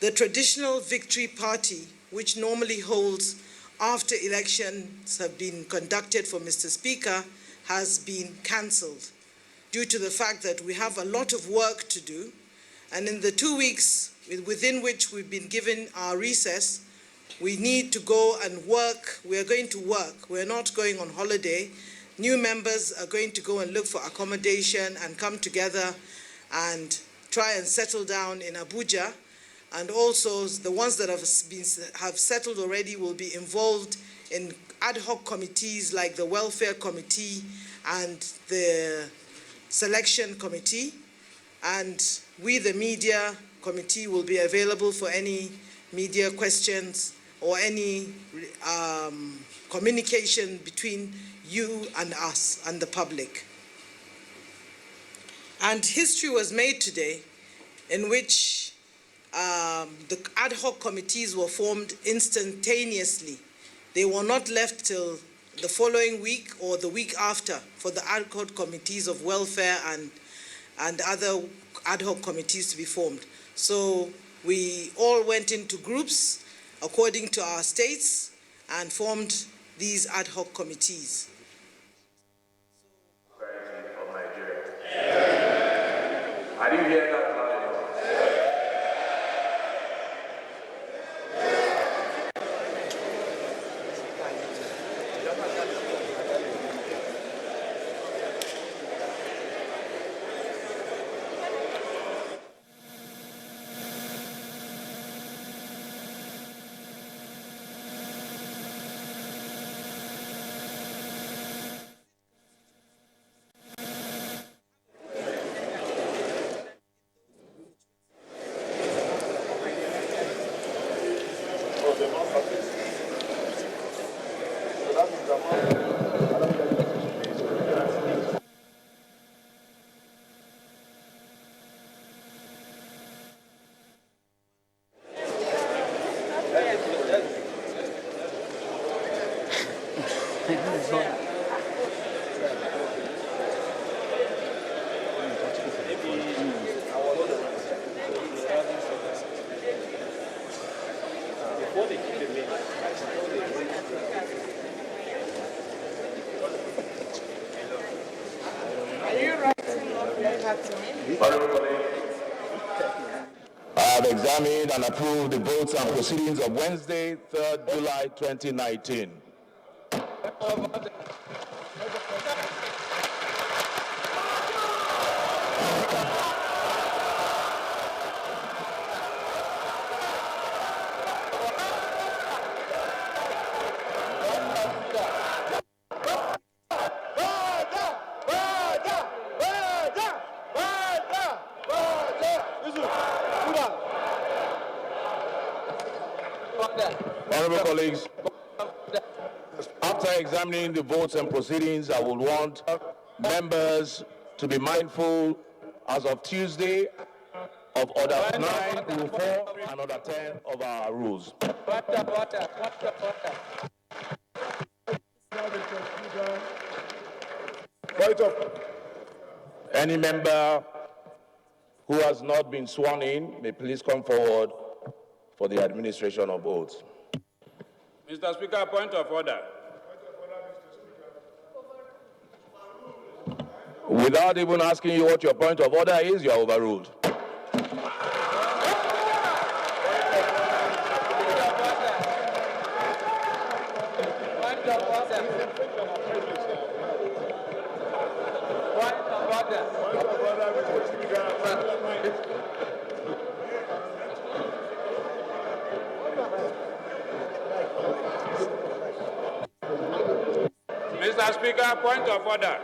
the traditional victory party, which normally holds after elections have been conducted for Mr. Speaker, has been cancelled due to the fact that we have a lot of work to do. And in the 2 weeks within which we've been given our recess, we need to go and work. We are going to work. We're not going on holiday. New members are going to go and look for accommodation and come together and try and settle down in Abuja. And also the ones that have settled already will be involved in ad hoc committees like the Welfare Committee and the Selection Committee. And we, the Media Committee, will be available for any media questions or any communication between you and us and the public. And history was made today in which the ad hoc committees were formed instantaneously. They were not left till the following week or the week after for the ad hoc committees of welfare and other ad hoc committees to be formed. So we all went into groups according to our states and formed these ad hoc committees. Of Nigeria. I didn't hear that. I have examined and approved the votes and proceedings of Wednesday, 3rd July 2019. Honorable colleagues, after examining the votes and proceedings, I would want members to be mindful as of Tuesday of Order 9, Rule 4, and Order 10 of our rules. Any member who has not been sworn in may please come forward for the administration of oaths. Mr. Speaker, point of order. Without even asking you what your point of order is, you are overruled. Mr. Speaker, point of order.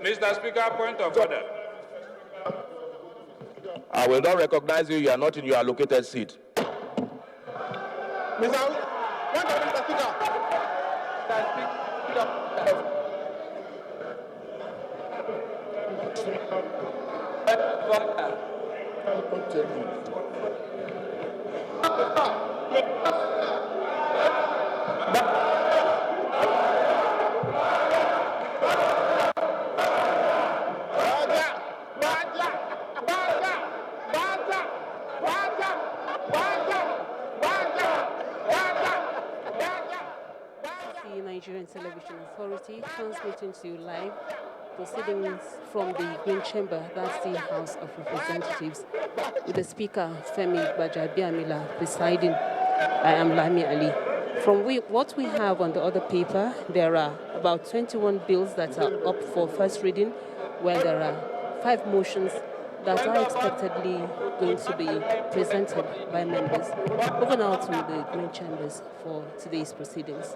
Mr. Speaker, point of order. I will not recognize you. You are not in your allocated seat. The Nigerian Television Authority transmitting to you live proceedings from the Green Chamber, that's the House of Representatives, with the Speaker, Femi Gbajabiamila, presiding. I am Lami Ali. From what we have on the other paper, there are about 21 bills that are up for first reading, where there are 5 motions that are expectedly going to be presented by members. Over now to the Green Chambers for today's proceedings.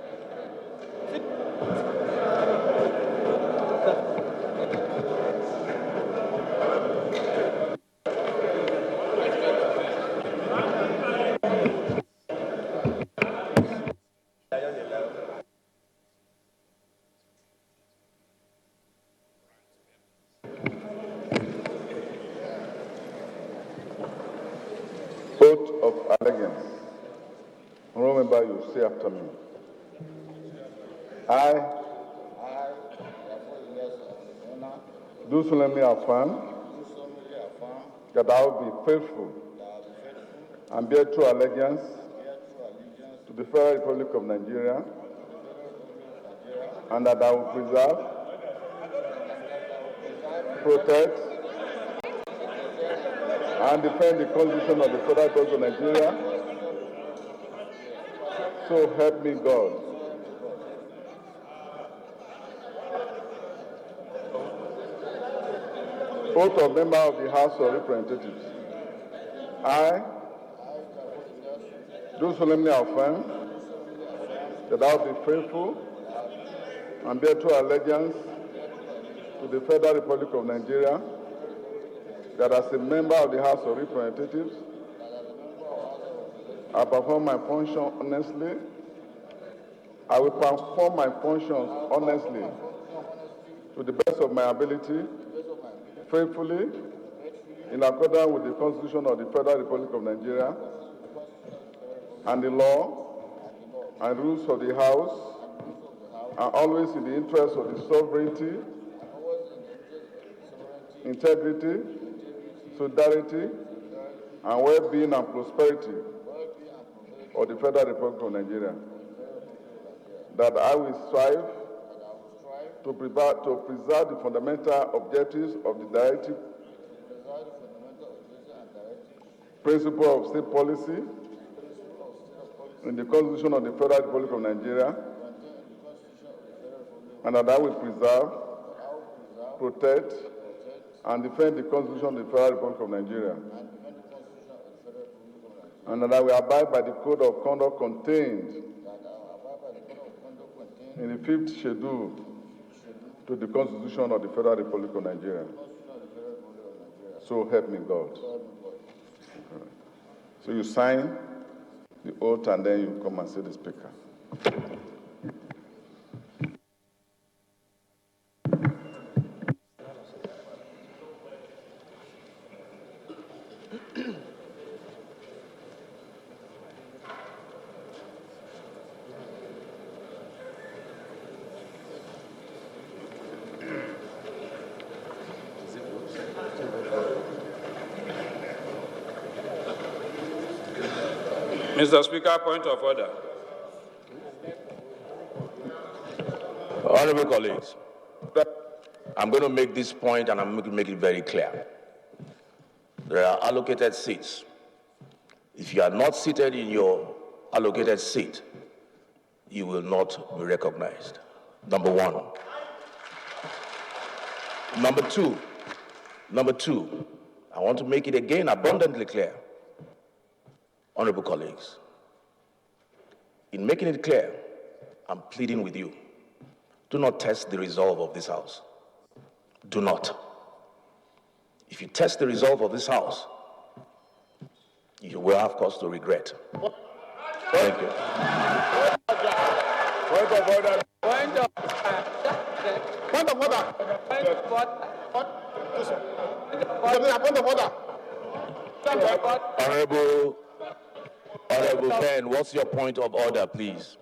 Oath of allegiance. Honorable member, you say after me. I do solemnly affirm that I will be faithful and bear true allegiance to the Federal Republic of Nigeria, and that I will preserve, protect, and defend the Constitution of the Federal Republic of Nigeria. So help me God. Oath of member of the House of Representatives. I do solemnly affirm that I will be faithful and bear true allegiance to the Federal Republic of Nigeria, that as a member of the House of Representatives, I perform my function honestly. I will perform my functions honestly, to the best of my ability, faithfully, in accordance with the Constitution of the Federal Republic of Nigeria and the law and rules of the House, and always in the interest of the sovereignty, integrity, solidarity, and well-being and prosperity of the Federal Republic of Nigeria. That I will strive to preserve the fundamental objectives of the directive principle of state policy in the Constitution of the Federal Republic of Nigeria, and that I will preserve, protect, and defend the Constitution of the Federal Republic of Nigeria, and that I will abide by the code of conduct contained in the 5th schedule to the Constitution of the Federal Republic of Nigeria. So help me God. So you sign the oath and then you come and see the Speaker. Mr. Speaker, point of order. Honorable colleagues, I'm going to make this point and I'm going to make it very clear. There are allocated seats. If you are not seated in your allocated seat, you will not be recognized. Number one. Number two, I want to make it again abundantly clear. Honorable colleagues, in making it clear, I'm pleading with you. Do not test the resolve of this House. Do not. If you test the resolve of this House, you will have cause to regret. Thank you. Point of order. Point of order. Point of order. Honorable Ben, what's your point of order, please?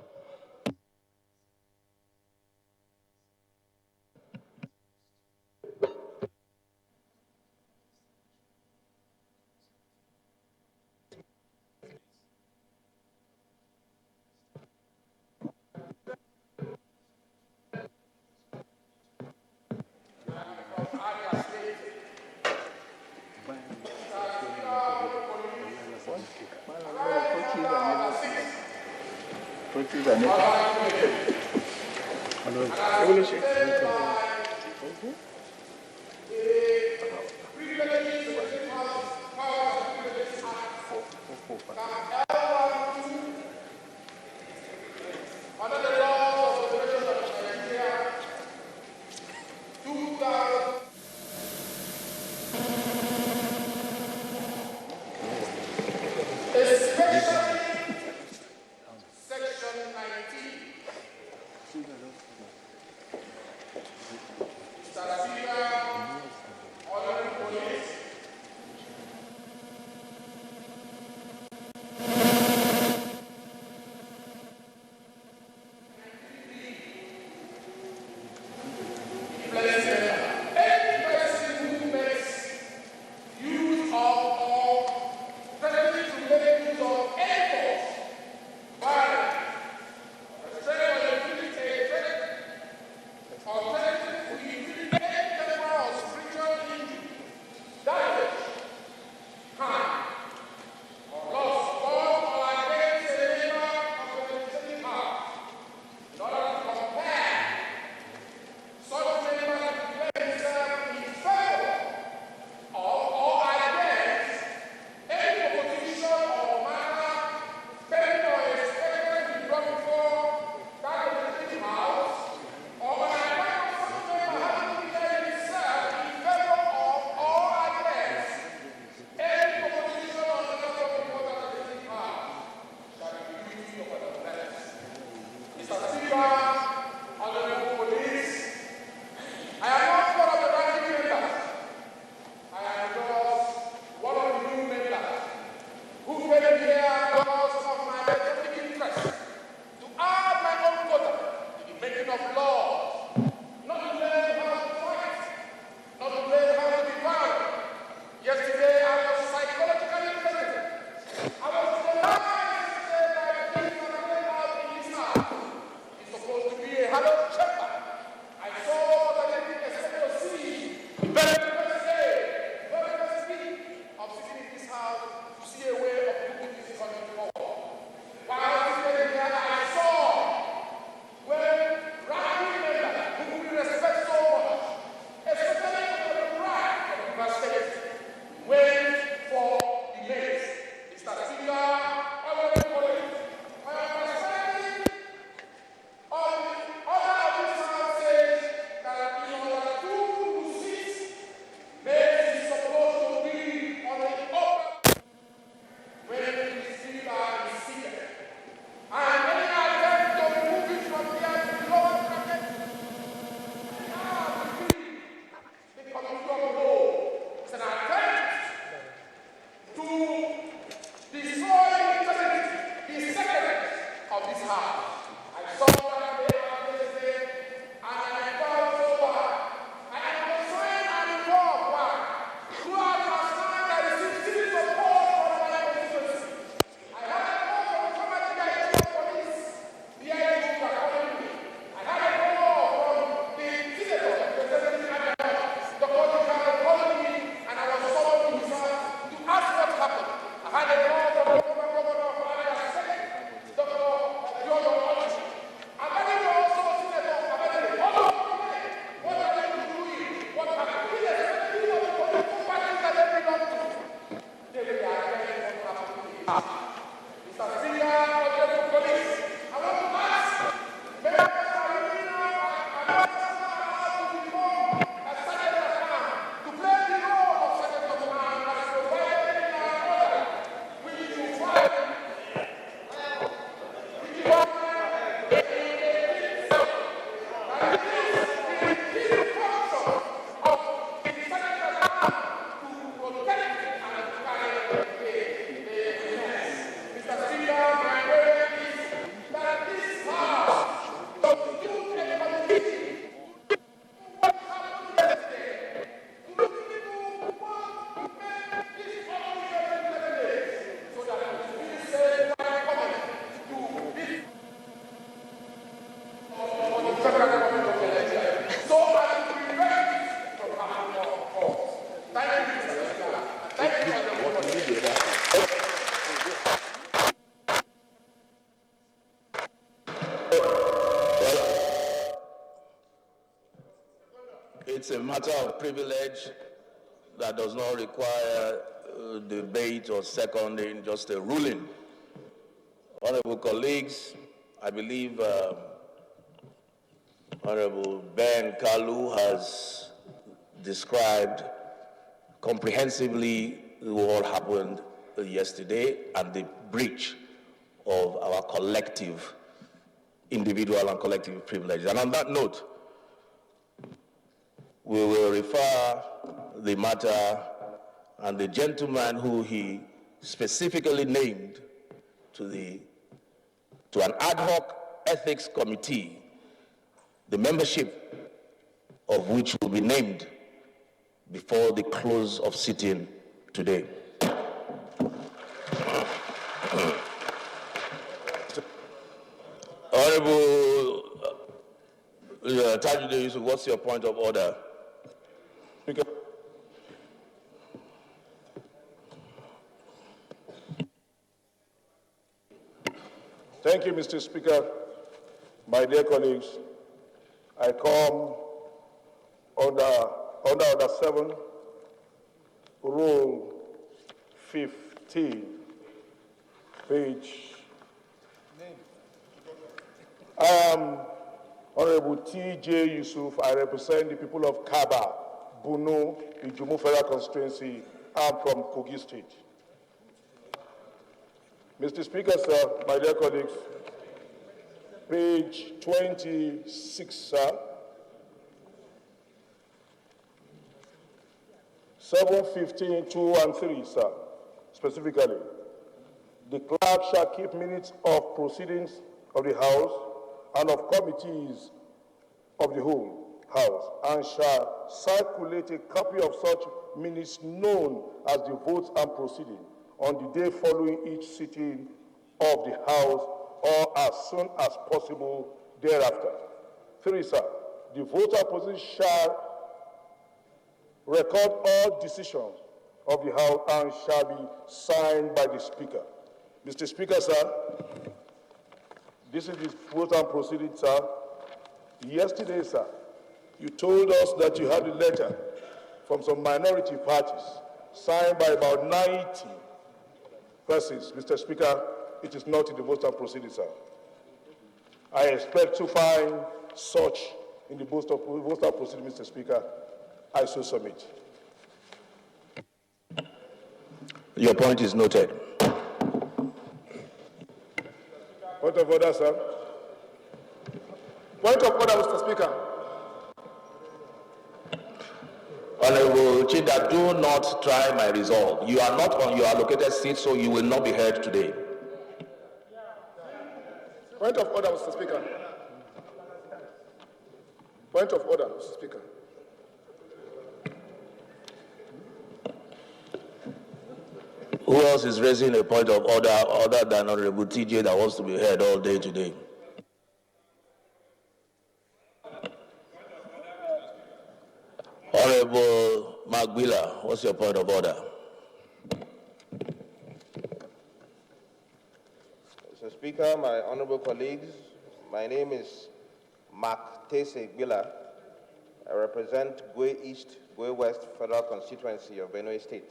It's a matter of privilege that does not require debate or seconding, just a ruling. Honorable colleagues, I believe Honorable Ben Kalu has described comprehensively what happened yesterday and the breach of our collective, individual and collective privileges. And on that note, we will refer the matter and the gentleman who he specifically named to an ad hoc ethics committee, the membership of which will be named before the close of sitting today. Honorable Tajuddin Yusuf, what's your point of order? Thank you, Mr. Speaker. My dear colleagues, I come under Order 7, Rule 15, page. I am Honorable T.J. Yusuf. I represent the people of Kaba, Bunu, Ijumu Federal Constituency. I'm from Kogi State. Mr. Speaker, sir, my dear colleagues, page 26, sir, 7:15, 2 and 3, sir, specifically. The clerk shall keep minutes of proceedings of the House and of committees of the whole House, and shall circulate a copy of such minutes known as the votes and proceedings on the day following each sitting of the House or as soon as possible thereafter. 3, sir, the vote and proceedings shall record all decisions of the House and shall be signed by the Speaker. Mr. Speaker, sir, this is the vote and proceedings, sir. Yesterday, sir, you told us that you had a letter from some minority parties signed by about 90 persons. Mr. Speaker, it is not in the vote and proceedings, sir. I expect to find such in the vote and proceedings, Mr. Speaker. I so submit. Your point is noted. Point of order, sir. Point of order, Mr. Speaker. Honorable Chinda, do not try my resolve. You are not on your allocated seat, so you will not be heard today. Point of order, Mr. Speaker. Point of order, Mr. Speaker. Who else is raising a point of order other than Honorable TJ that wants to be heard all day today? Honorable Magbila, what's your point of order? Mr. Speaker, my honorable colleagues, my name is Mark Tese Gbila. I represent Gwe East, Gwe West Federal Constituency of Benue State.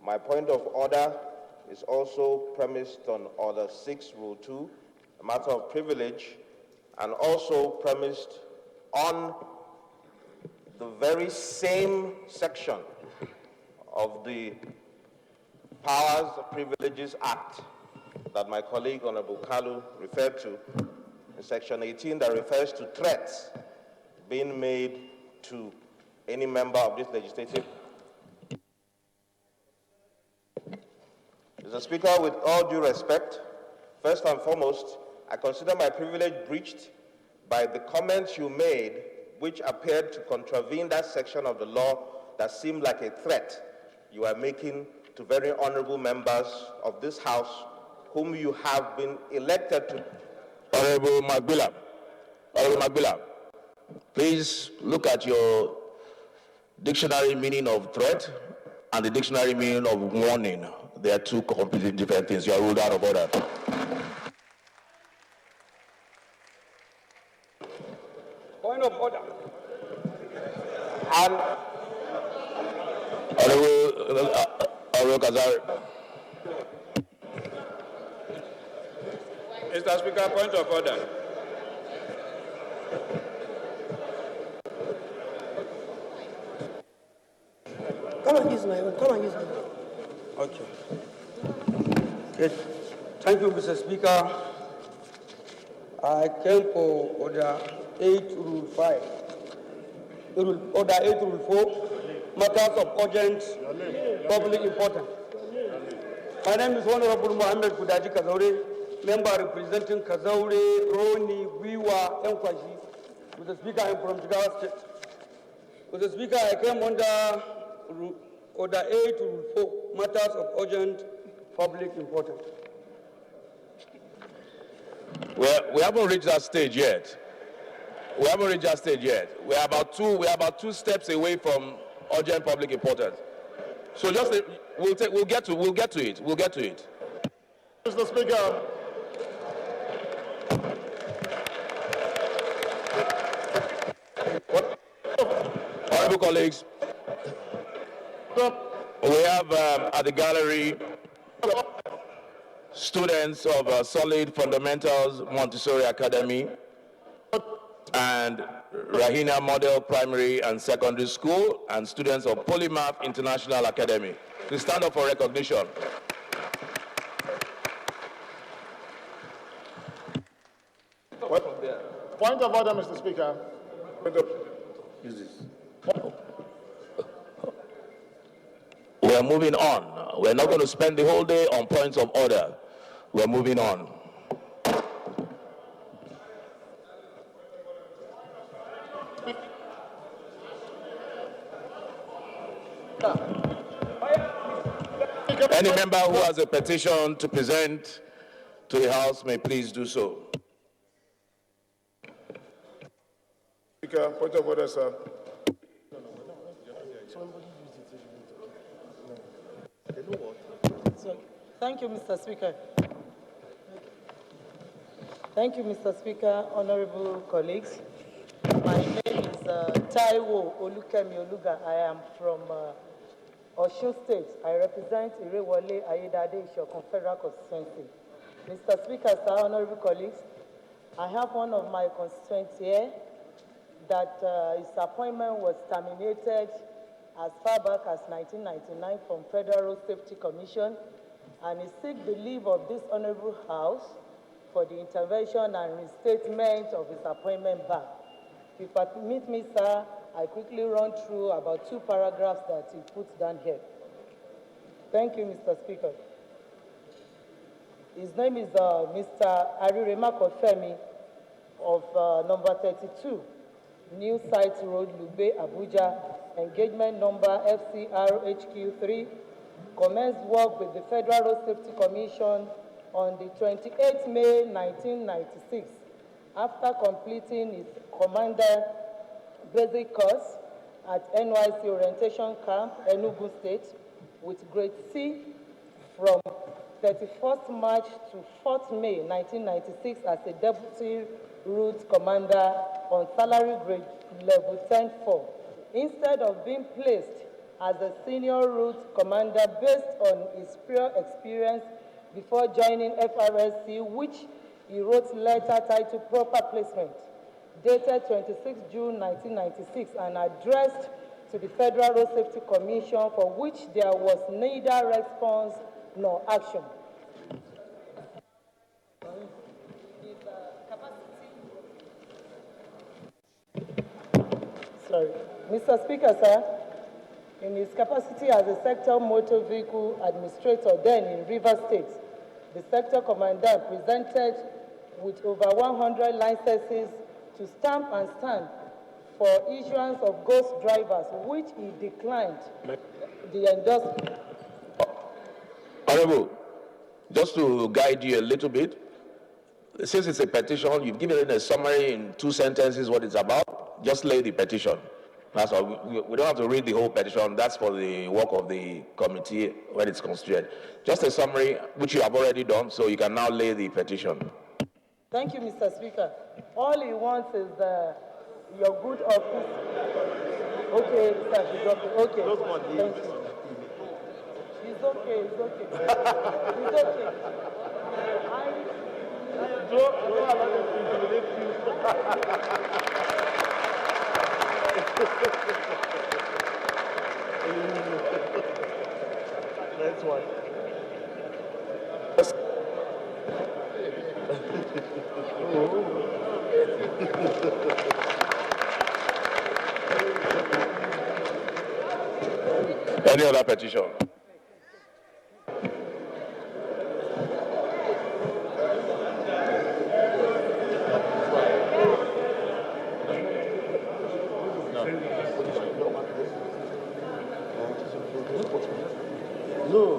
My point of order is also premised on Order 6, Rule 2, a matter of privilege, and also premised on the very same section of the Powers and Privileges Act that my colleague Honorable Kalu referred to, in Section 18, that refers to threats being made to any member of this legislative. Mr. Speaker, with all due respect, first and foremost, I consider my privilege breached by the comments you made, which appeared to contravene that section of the law that seemed like a threat you are making to very honorable members of this House whom you have been elected to. Honorable Magbila, please look at your dictionary meaning of threat and the dictionary meaning of warning. They are two completely different things. You are ruled out of order. Point of order. And Honorable Kazari. Mr. Speaker, point of order. Come and use my own. Come and use my own. Okay. Good. Thank you, Mr. Speaker. I came for Order 8, Rule 5. Order 8, Rule 4, matters of urgent public importance. My name is Honorable Mohammed Kudaji Kazaure, member representing Kazaure, Roni, Wiwa, Enkwaji. Mr. Speaker, I am from Jigawa State. Mr. Speaker, I came under Order 8 to Rule 4, matters of urgent public importance. We haven't reached that stage yet. We are about two steps away from urgent public importance. So just we'll get to it. Mr. Speaker. Honorable colleagues, we have at the gallery students of Solid Fundamentals Montessori Academy and Rahina Model Primary and Secondary School and students of Polymath International Academy. Please stand up for recognition. Point of order, Mr. Speaker. We are moving on. We're not going to spend the whole day on points of order. We're moving on. Any member who has a petition to present to the House may please do so. Speaker, point of order, sir. Thank you, Mr. Speaker. Thank you, Mr. Speaker, honorable colleagues. My name is Taiwo Olukemi Oluga. I am from Osun State. I represent Irewole Ayedade Ishokun Federal Constituency. Mr. Speaker, sir, honorable colleagues, I have one of my constituents here that his appointment was terminated as far back as 1999 from Federal Road Safety Commission, and he seeks the leave of this honorable House for the intervention and restatement of his appointment back. If you permit me, sir, I quickly run through about 2 paragraphs that he puts down here. Thank you, Mr. Speaker. His name is Mr. Arirema Kofemi of number 32, New Site Road, Lugbe, Abuja, engagement number FCRHQ3, commenced work with the Federal Road Safety Commission on the 28th May 1996 after completing his commander basic course at NYC Orientation Camp, Enugu State, with grade C from 31st March to 4th May 1996 as a deputy route commander on salary grade level 10-4. Instead of being placed as a senior route commander based on his prior experience before joining FRSC, which he wrote letter titled Proper Placement, dated 26 June 1996 and addressed to the Federal Road Safety Commission, for which there was neither response nor action. Sorry. Mr. Speaker, sir, in his capacity as a sector motor vehicle administrator then in Rivers State, the sector commandant presented with over 100 licenses to stamp and stand for issuance of ghost drivers, which he declined the endorsement. Honorable, just to guide you a little bit, since it's a petition, you've given it a summary in 2 sentences what it's about. Just lay the petition. That's all. We don't have to read the whole petition. That's for the work of the committee when it's constituted. Just a summary, which you have already done, so you can now lay the petition. Thank you, Mr. Speaker. All he wants is your good office. Okay, sir, she's okay. Okay, thank you. He's okay, he's okay. He's okay. Don't allow them to intimidate you. Next one. Any other petition? No.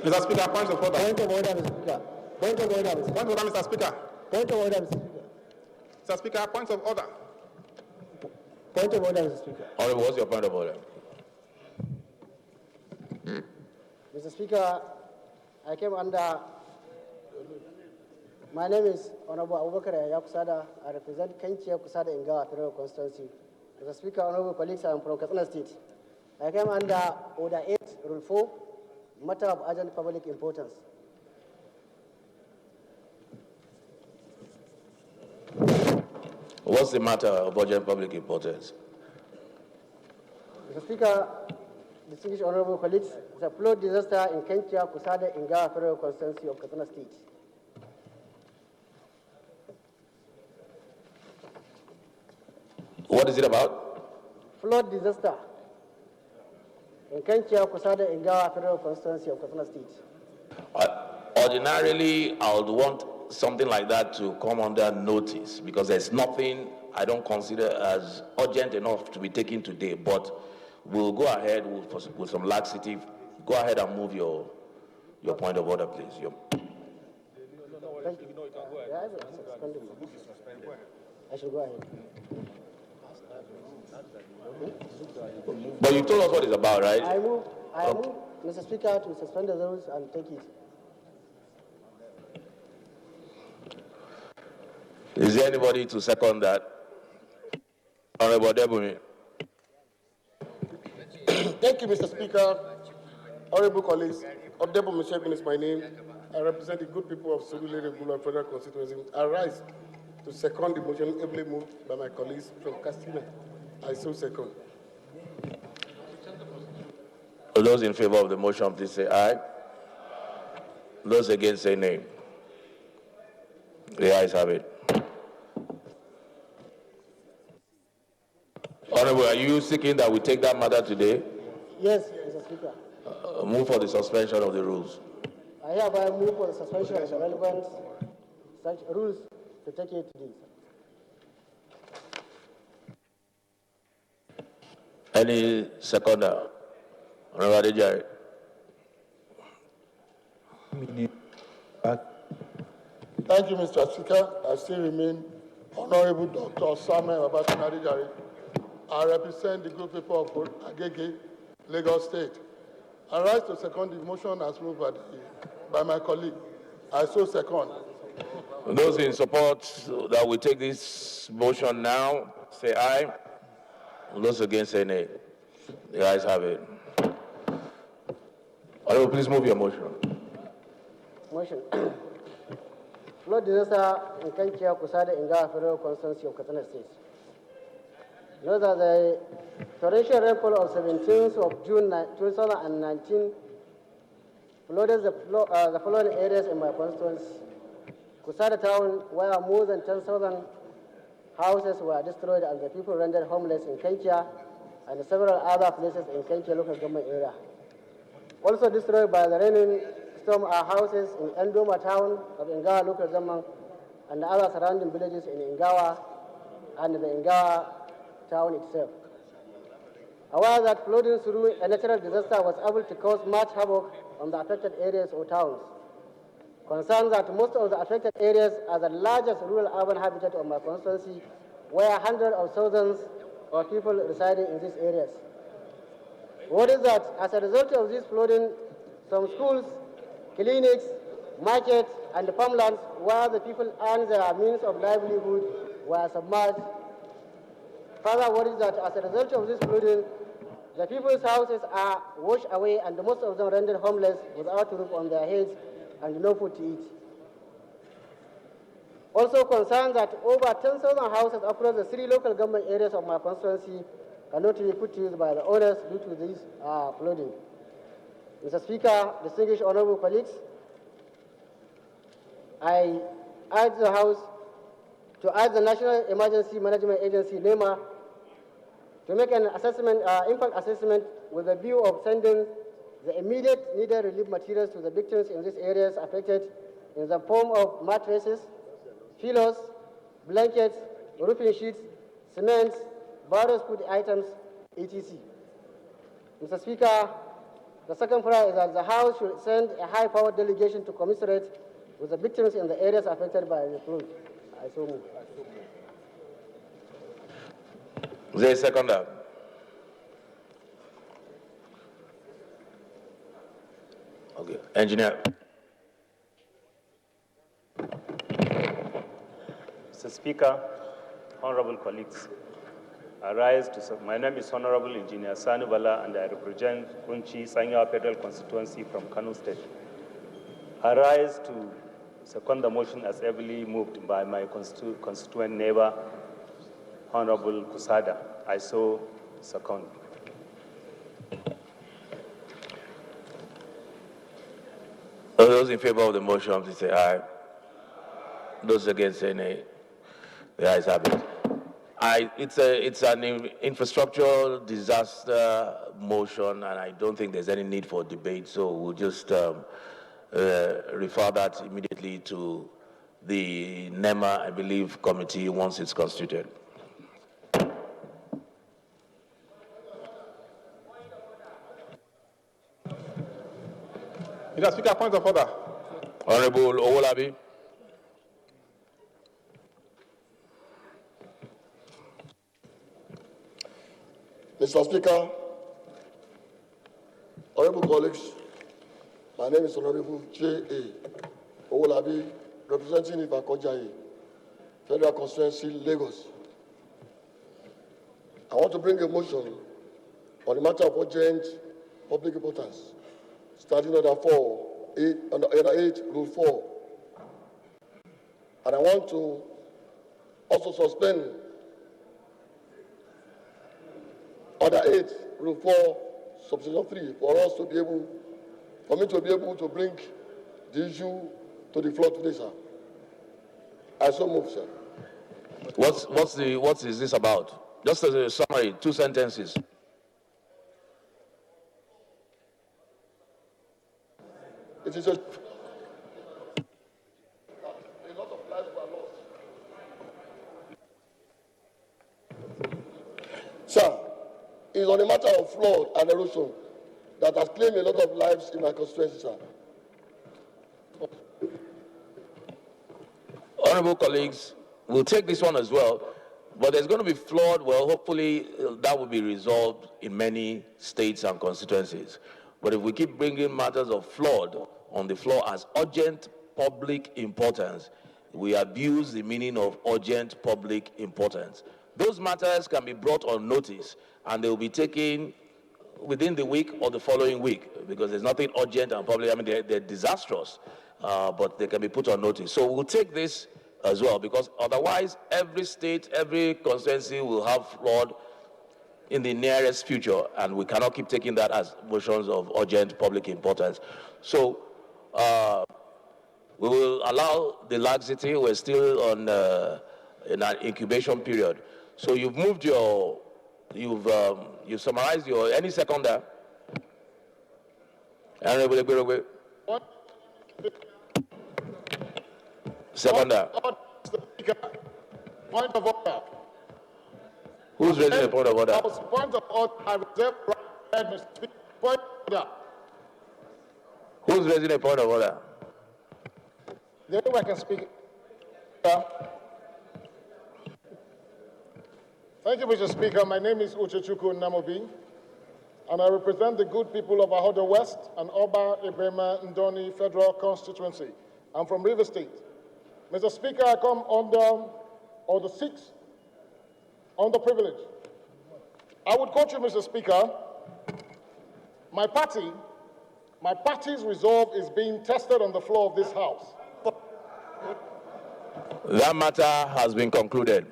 Mr. Speaker, point of order. Point of order, Mr. Speaker. Point of order, Mr. Speaker. Point of order, Mr. Speaker. Point of order, Mr. Speaker. Mr. Speaker, point of order. Point of order, Mr. Speaker. Honorable, what's your point of order? Mr. Speaker, I came under. My name is Honorable Abubakar Yakusada. I represent Kenchia Kusada Ingawa Federal Constituency. Mr. Speaker, Honorable colleagues, I am from Katsina State. I came under Order 8, Rule 4, matter of urgent public importance. What's the matter of urgent public importance? Mr. Speaker, distinguished honorable colleagues, the flood disaster in Kenchia, Kusada, Ingawa Federal Constituency of Katsina State. What is it about? Flood disaster in Kenchia, Kusada, Ingawa Federal Constituency of Katsina State. Ordinarily, I would want something like that to come under notice because there's nothing I don't consider as urgent enough to be taken today, but we'll go ahead with some laxity. Go ahead and move your point of order, please. I should go ahead. But you told us what it's about, right? I move, Mr. Speaker, to suspend the rules and take it. Is there anybody to second that? Honorable Debumi. Thank you, Mr. Speaker. Honorable colleagues, Odebo Michelle is my name. I represent the good people of Surulere Gula Federal Constituency. I rise to second the motion ably moved by my colleagues from Castina. I so second. Those in favor of the motion, please say aye. Those against, say nay. The ayes have it. Honorable, are you seeking that we take that matter today? Yes, Mr. Speaker. Move for the suspension of the rules. I hereby move for the suspension of the relevant such rules to take it to this. Any seconder? Honorable Adejare. Thank you, Mr. Speaker. I still remain Honorable Dr. Samuel Adejare. I represent the group people of Agege, Lagos State. I rise to second the motion as moved by my colleague. I so second. Those in support that we take this motion now, say aye. Those against, say nay. The ayes have it. Honorable, please move your motion. Motion. Flood disaster in Kankia, Kusada, and Gawa Federal Constituency of Katsina State. Note that the torrential rainfall of 17th of June 2019 flooded the following areas in my constituency. Kusada town, where more than 10,000 houses were destroyed and the people rendered homeless in Kankia and several other places in Kankia local government area. Also destroyed by the raining storm are houses in Endoma town of Ingawa local government and the other surrounding villages in Ingawa and the Ingawa town itself. Aware that flooding through a natural disaster was able to cause much havoc on the affected areas or towns. Concerned that most of the affected areas are the largest rural urban habitat of my constituency, where hundreds of thousands of people residing in these areas. What is that, as a result of this flooding, some schools, clinics, markets, and farmlands where the people earn their means of livelihood were submerged. Further, what is that, as a result of this flooding, the people's houses are washed away and most of them rendered homeless without a roof on their heads and no food to eat. Also concerned that over 10,000 houses across the 3 local government areas of my constituency cannot be put to use by the owners due to this flooding. Mr. Speaker, distinguished honorable colleagues, I urge the House to urge the National Emergency Management Agency, NEMA, to make an assessment, impact assessment with a view of sending the immediate needed relief materials to the victims in these areas affected in the form of mattresses, pillows, blankets, roofing sheets, cement, various food items, etc. Mr. Speaker, the second prayer is that the House should send a high-powered delegation to commiserate with the victims in the areas affected by the flood. I so move. Is there a seconder? Okay. Engineer. Mr. Speaker, honorable colleagues, I rise to my name is Honorable Engineer Sani Bala and I represent Kunchi Sangyawa Federal Constituency from Kano State. I rise to second the motion as heavily moved by my constituent neighbor, Honorable Kusada. I so second. Those in favor of the motion, please say aye. Those against, say nay. The ayes have it. It's an infrastructural disaster motion, and I don't think there's any need for debate, so we'll just refer that immediately to the NEMA, I believe, committee once it's constituted. Mr. Speaker, point of order. Honorable Owolabi. Mr. Speaker, honorable colleagues, my name is Honorable J.A. Owolabi, representing Ibakojayi, Federal Constituency, Lagos. I want to bring a motion on the matter of urgent public importance, starting under 8, Rule 4. And I want to also suspend Order 8, Rule 4, Subsection 3, for me to be able to bring the issue to the floor today, sir. I so move, sir. What is this about? Just as a summary, 2 sentences. It is a lot of lives is on a matter of flood and erosion that has claimed a lot of lives in my constituency, sir. Honorable colleagues, we'll take this one as well, but there's going to be flood. Well, hopefully that will be resolved in many states and constituencies. But if we keep bringing matters of flood on the floor as urgent public importance, we abuse the meaning of urgent public importance. Those matters can be brought on notice, and they will be taken within the week or the following week, because there's nothing urgent and public. I mean, they're disastrous, but they can be put on notice. So we'll take this as well, because otherwise every state, every constituency will have flood in the nearest future, and we cannot keep taking that as motions of urgent public importance. So we will allow the laxity. We're still on in an incubation period. So you've moved your, you've summarized your, any seconder? Honorable Egberogbe. Seconder. Point of order. Who's raising a point of order? Point of order. I reserve right, Mr. Speaker. Point of order. Who's raising a point of order? The only way I can speak. Thank you, Mr. Speaker. My name is Uchechukwu Namobi, and I represent the good people of Ahoda West and Oba Ebema Ndoni Federal Constituency. I'm from River State. Mr. Speaker, I come under Order 6, under privilege. I would quote you, Mr. Speaker. My party's resolve is being tested on the floor of this House. That matter has been concluded.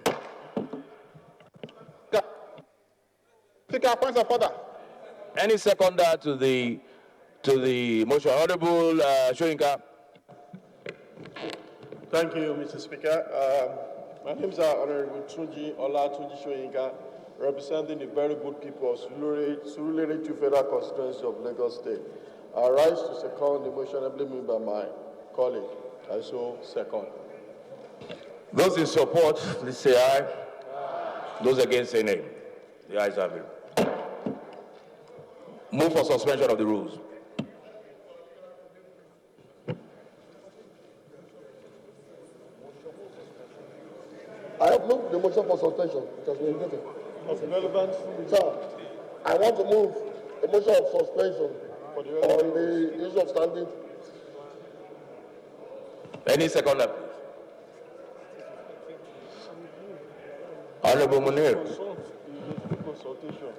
Speaker, point of order. Any seconder to the motion? Honorable Shoyinka. Thank you, Mr. Speaker. My name is Honorable Tunji Shoyinka, representing the very good people of Surulere 2 Federal Constituency of Lagos State. I rise to second the motion ably moved by my colleague. I so second. Those in support, please say aye. Those against, say nay. The ayes have it. Move for suspension of the rules. I have moved the motion for suspension. It has been written. Of relevance. Sir, I want to move a motion of suspension on the issue of standing. Any seconder, please. Honorable Munir. Consultation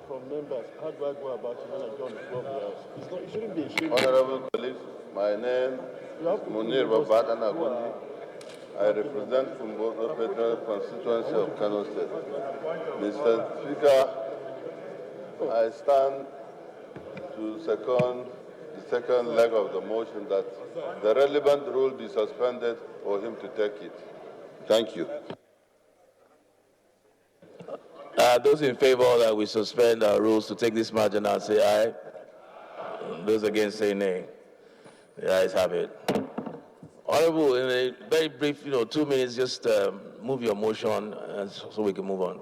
from members. How do I go about it when I go on the floor of the House? It shouldn't be a shame. Honorable colleagues, my name is Munir Babat Anagundi. I represent Kumbono Federal Constituency of Kano State. Mr. Speaker, I stand to second the second leg of the motion that the relevant rule be suspended for him to take it. Thank you. Those in favor that we suspend our rules to take this matter now say aye. Those against say nay. The ayes have it. Honorable, in a very brief, 2 minutes, just move your motion and so we can move on.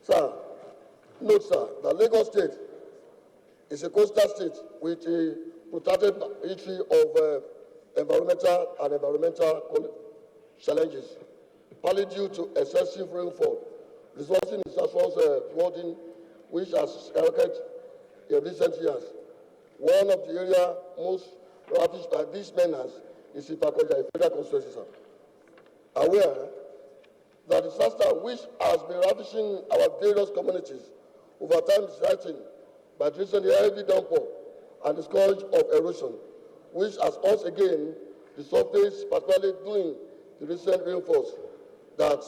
Sir, note, sir, that Lagos State is a coastal state with a protected history of environmental challenges, partly due to excessive rainfall, resulting in disastrous flooding, which has skyrocketed in recent years. One of the areas most ravaged by these menace is Ipakoja, a federal constituency, sir. Aware that disaster which has been ravaging our various communities over time is rising by the recent heavy downpour and the scourge of erosion, which has once again resurfaced, particularly during the recent rainfalls that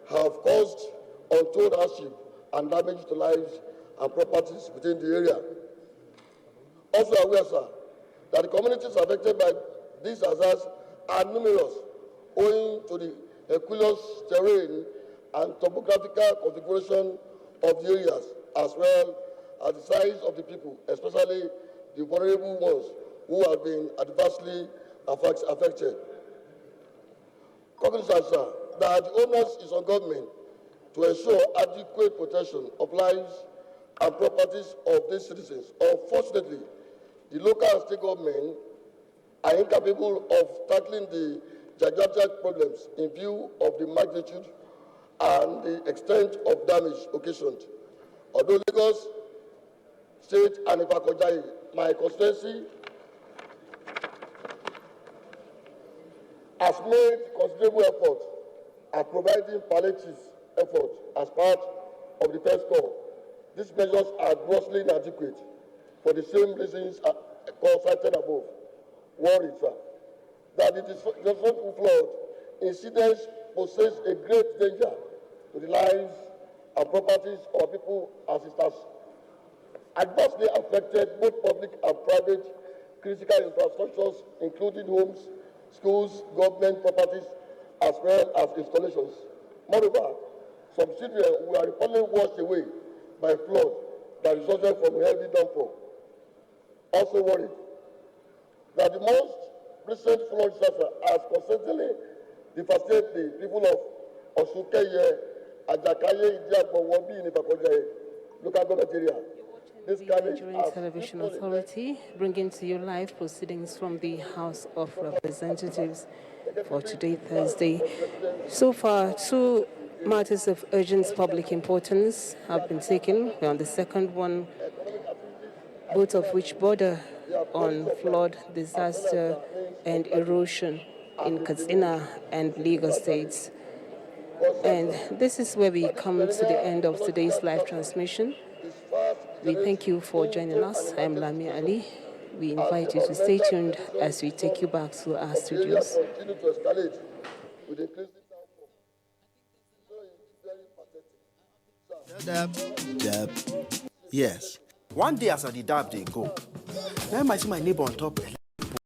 have caused untold hardship and damage to lives and properties within the area. Also aware, sir, that the communities affected by these hazards are numerous, owing to the equinous terrain and topographical configuration of the areas, as well as the size of the people, especially the vulnerable ones who have been adversely affected. Cognizant, sir, that the onus is on government to ensure adequate protection of lives and properties of these citizens. Unfortunately, the local and state government are incapable of tackling the gigantic problems in view of the magnitude and the extent of damage occasioned. Although Lagos State and Ifakojayi, my constituency, has made considerable effort at providing palliative effort as part of the first call. These measures are grossly inadequate for the same reasons cited above. One is that the disruptive flood incidents poses a great danger to the lives and properties of people as it has adversely affected both public and private critical infrastructures, including homes, schools, government properties, as well as installations. Moreover, some children were reportedly washed away by flood that resulted from a heavy downpour. Also worried that the most recent flood disaster has consistently devastated the people of Osukeye, Ajakaye, Idiakbo, Wombi, in Ifakojaye, local government area. This Nigerian Television Authority, bringing to you live proceedings from the House of Representatives for today, Thursday. So far, 2 matters of urgent public importance have been taken. We're on the second one, both of which border on flood, disaster, and erosion in Katsina and Lagos states. And this is where we come to the end of today's live transmission. We thank you for joining us. I am Lamia Ali. We invite you to stay tuned as we take you back to our studios. Dab. Yes. One day as I did dab, they go. Now I see my neighbor on top.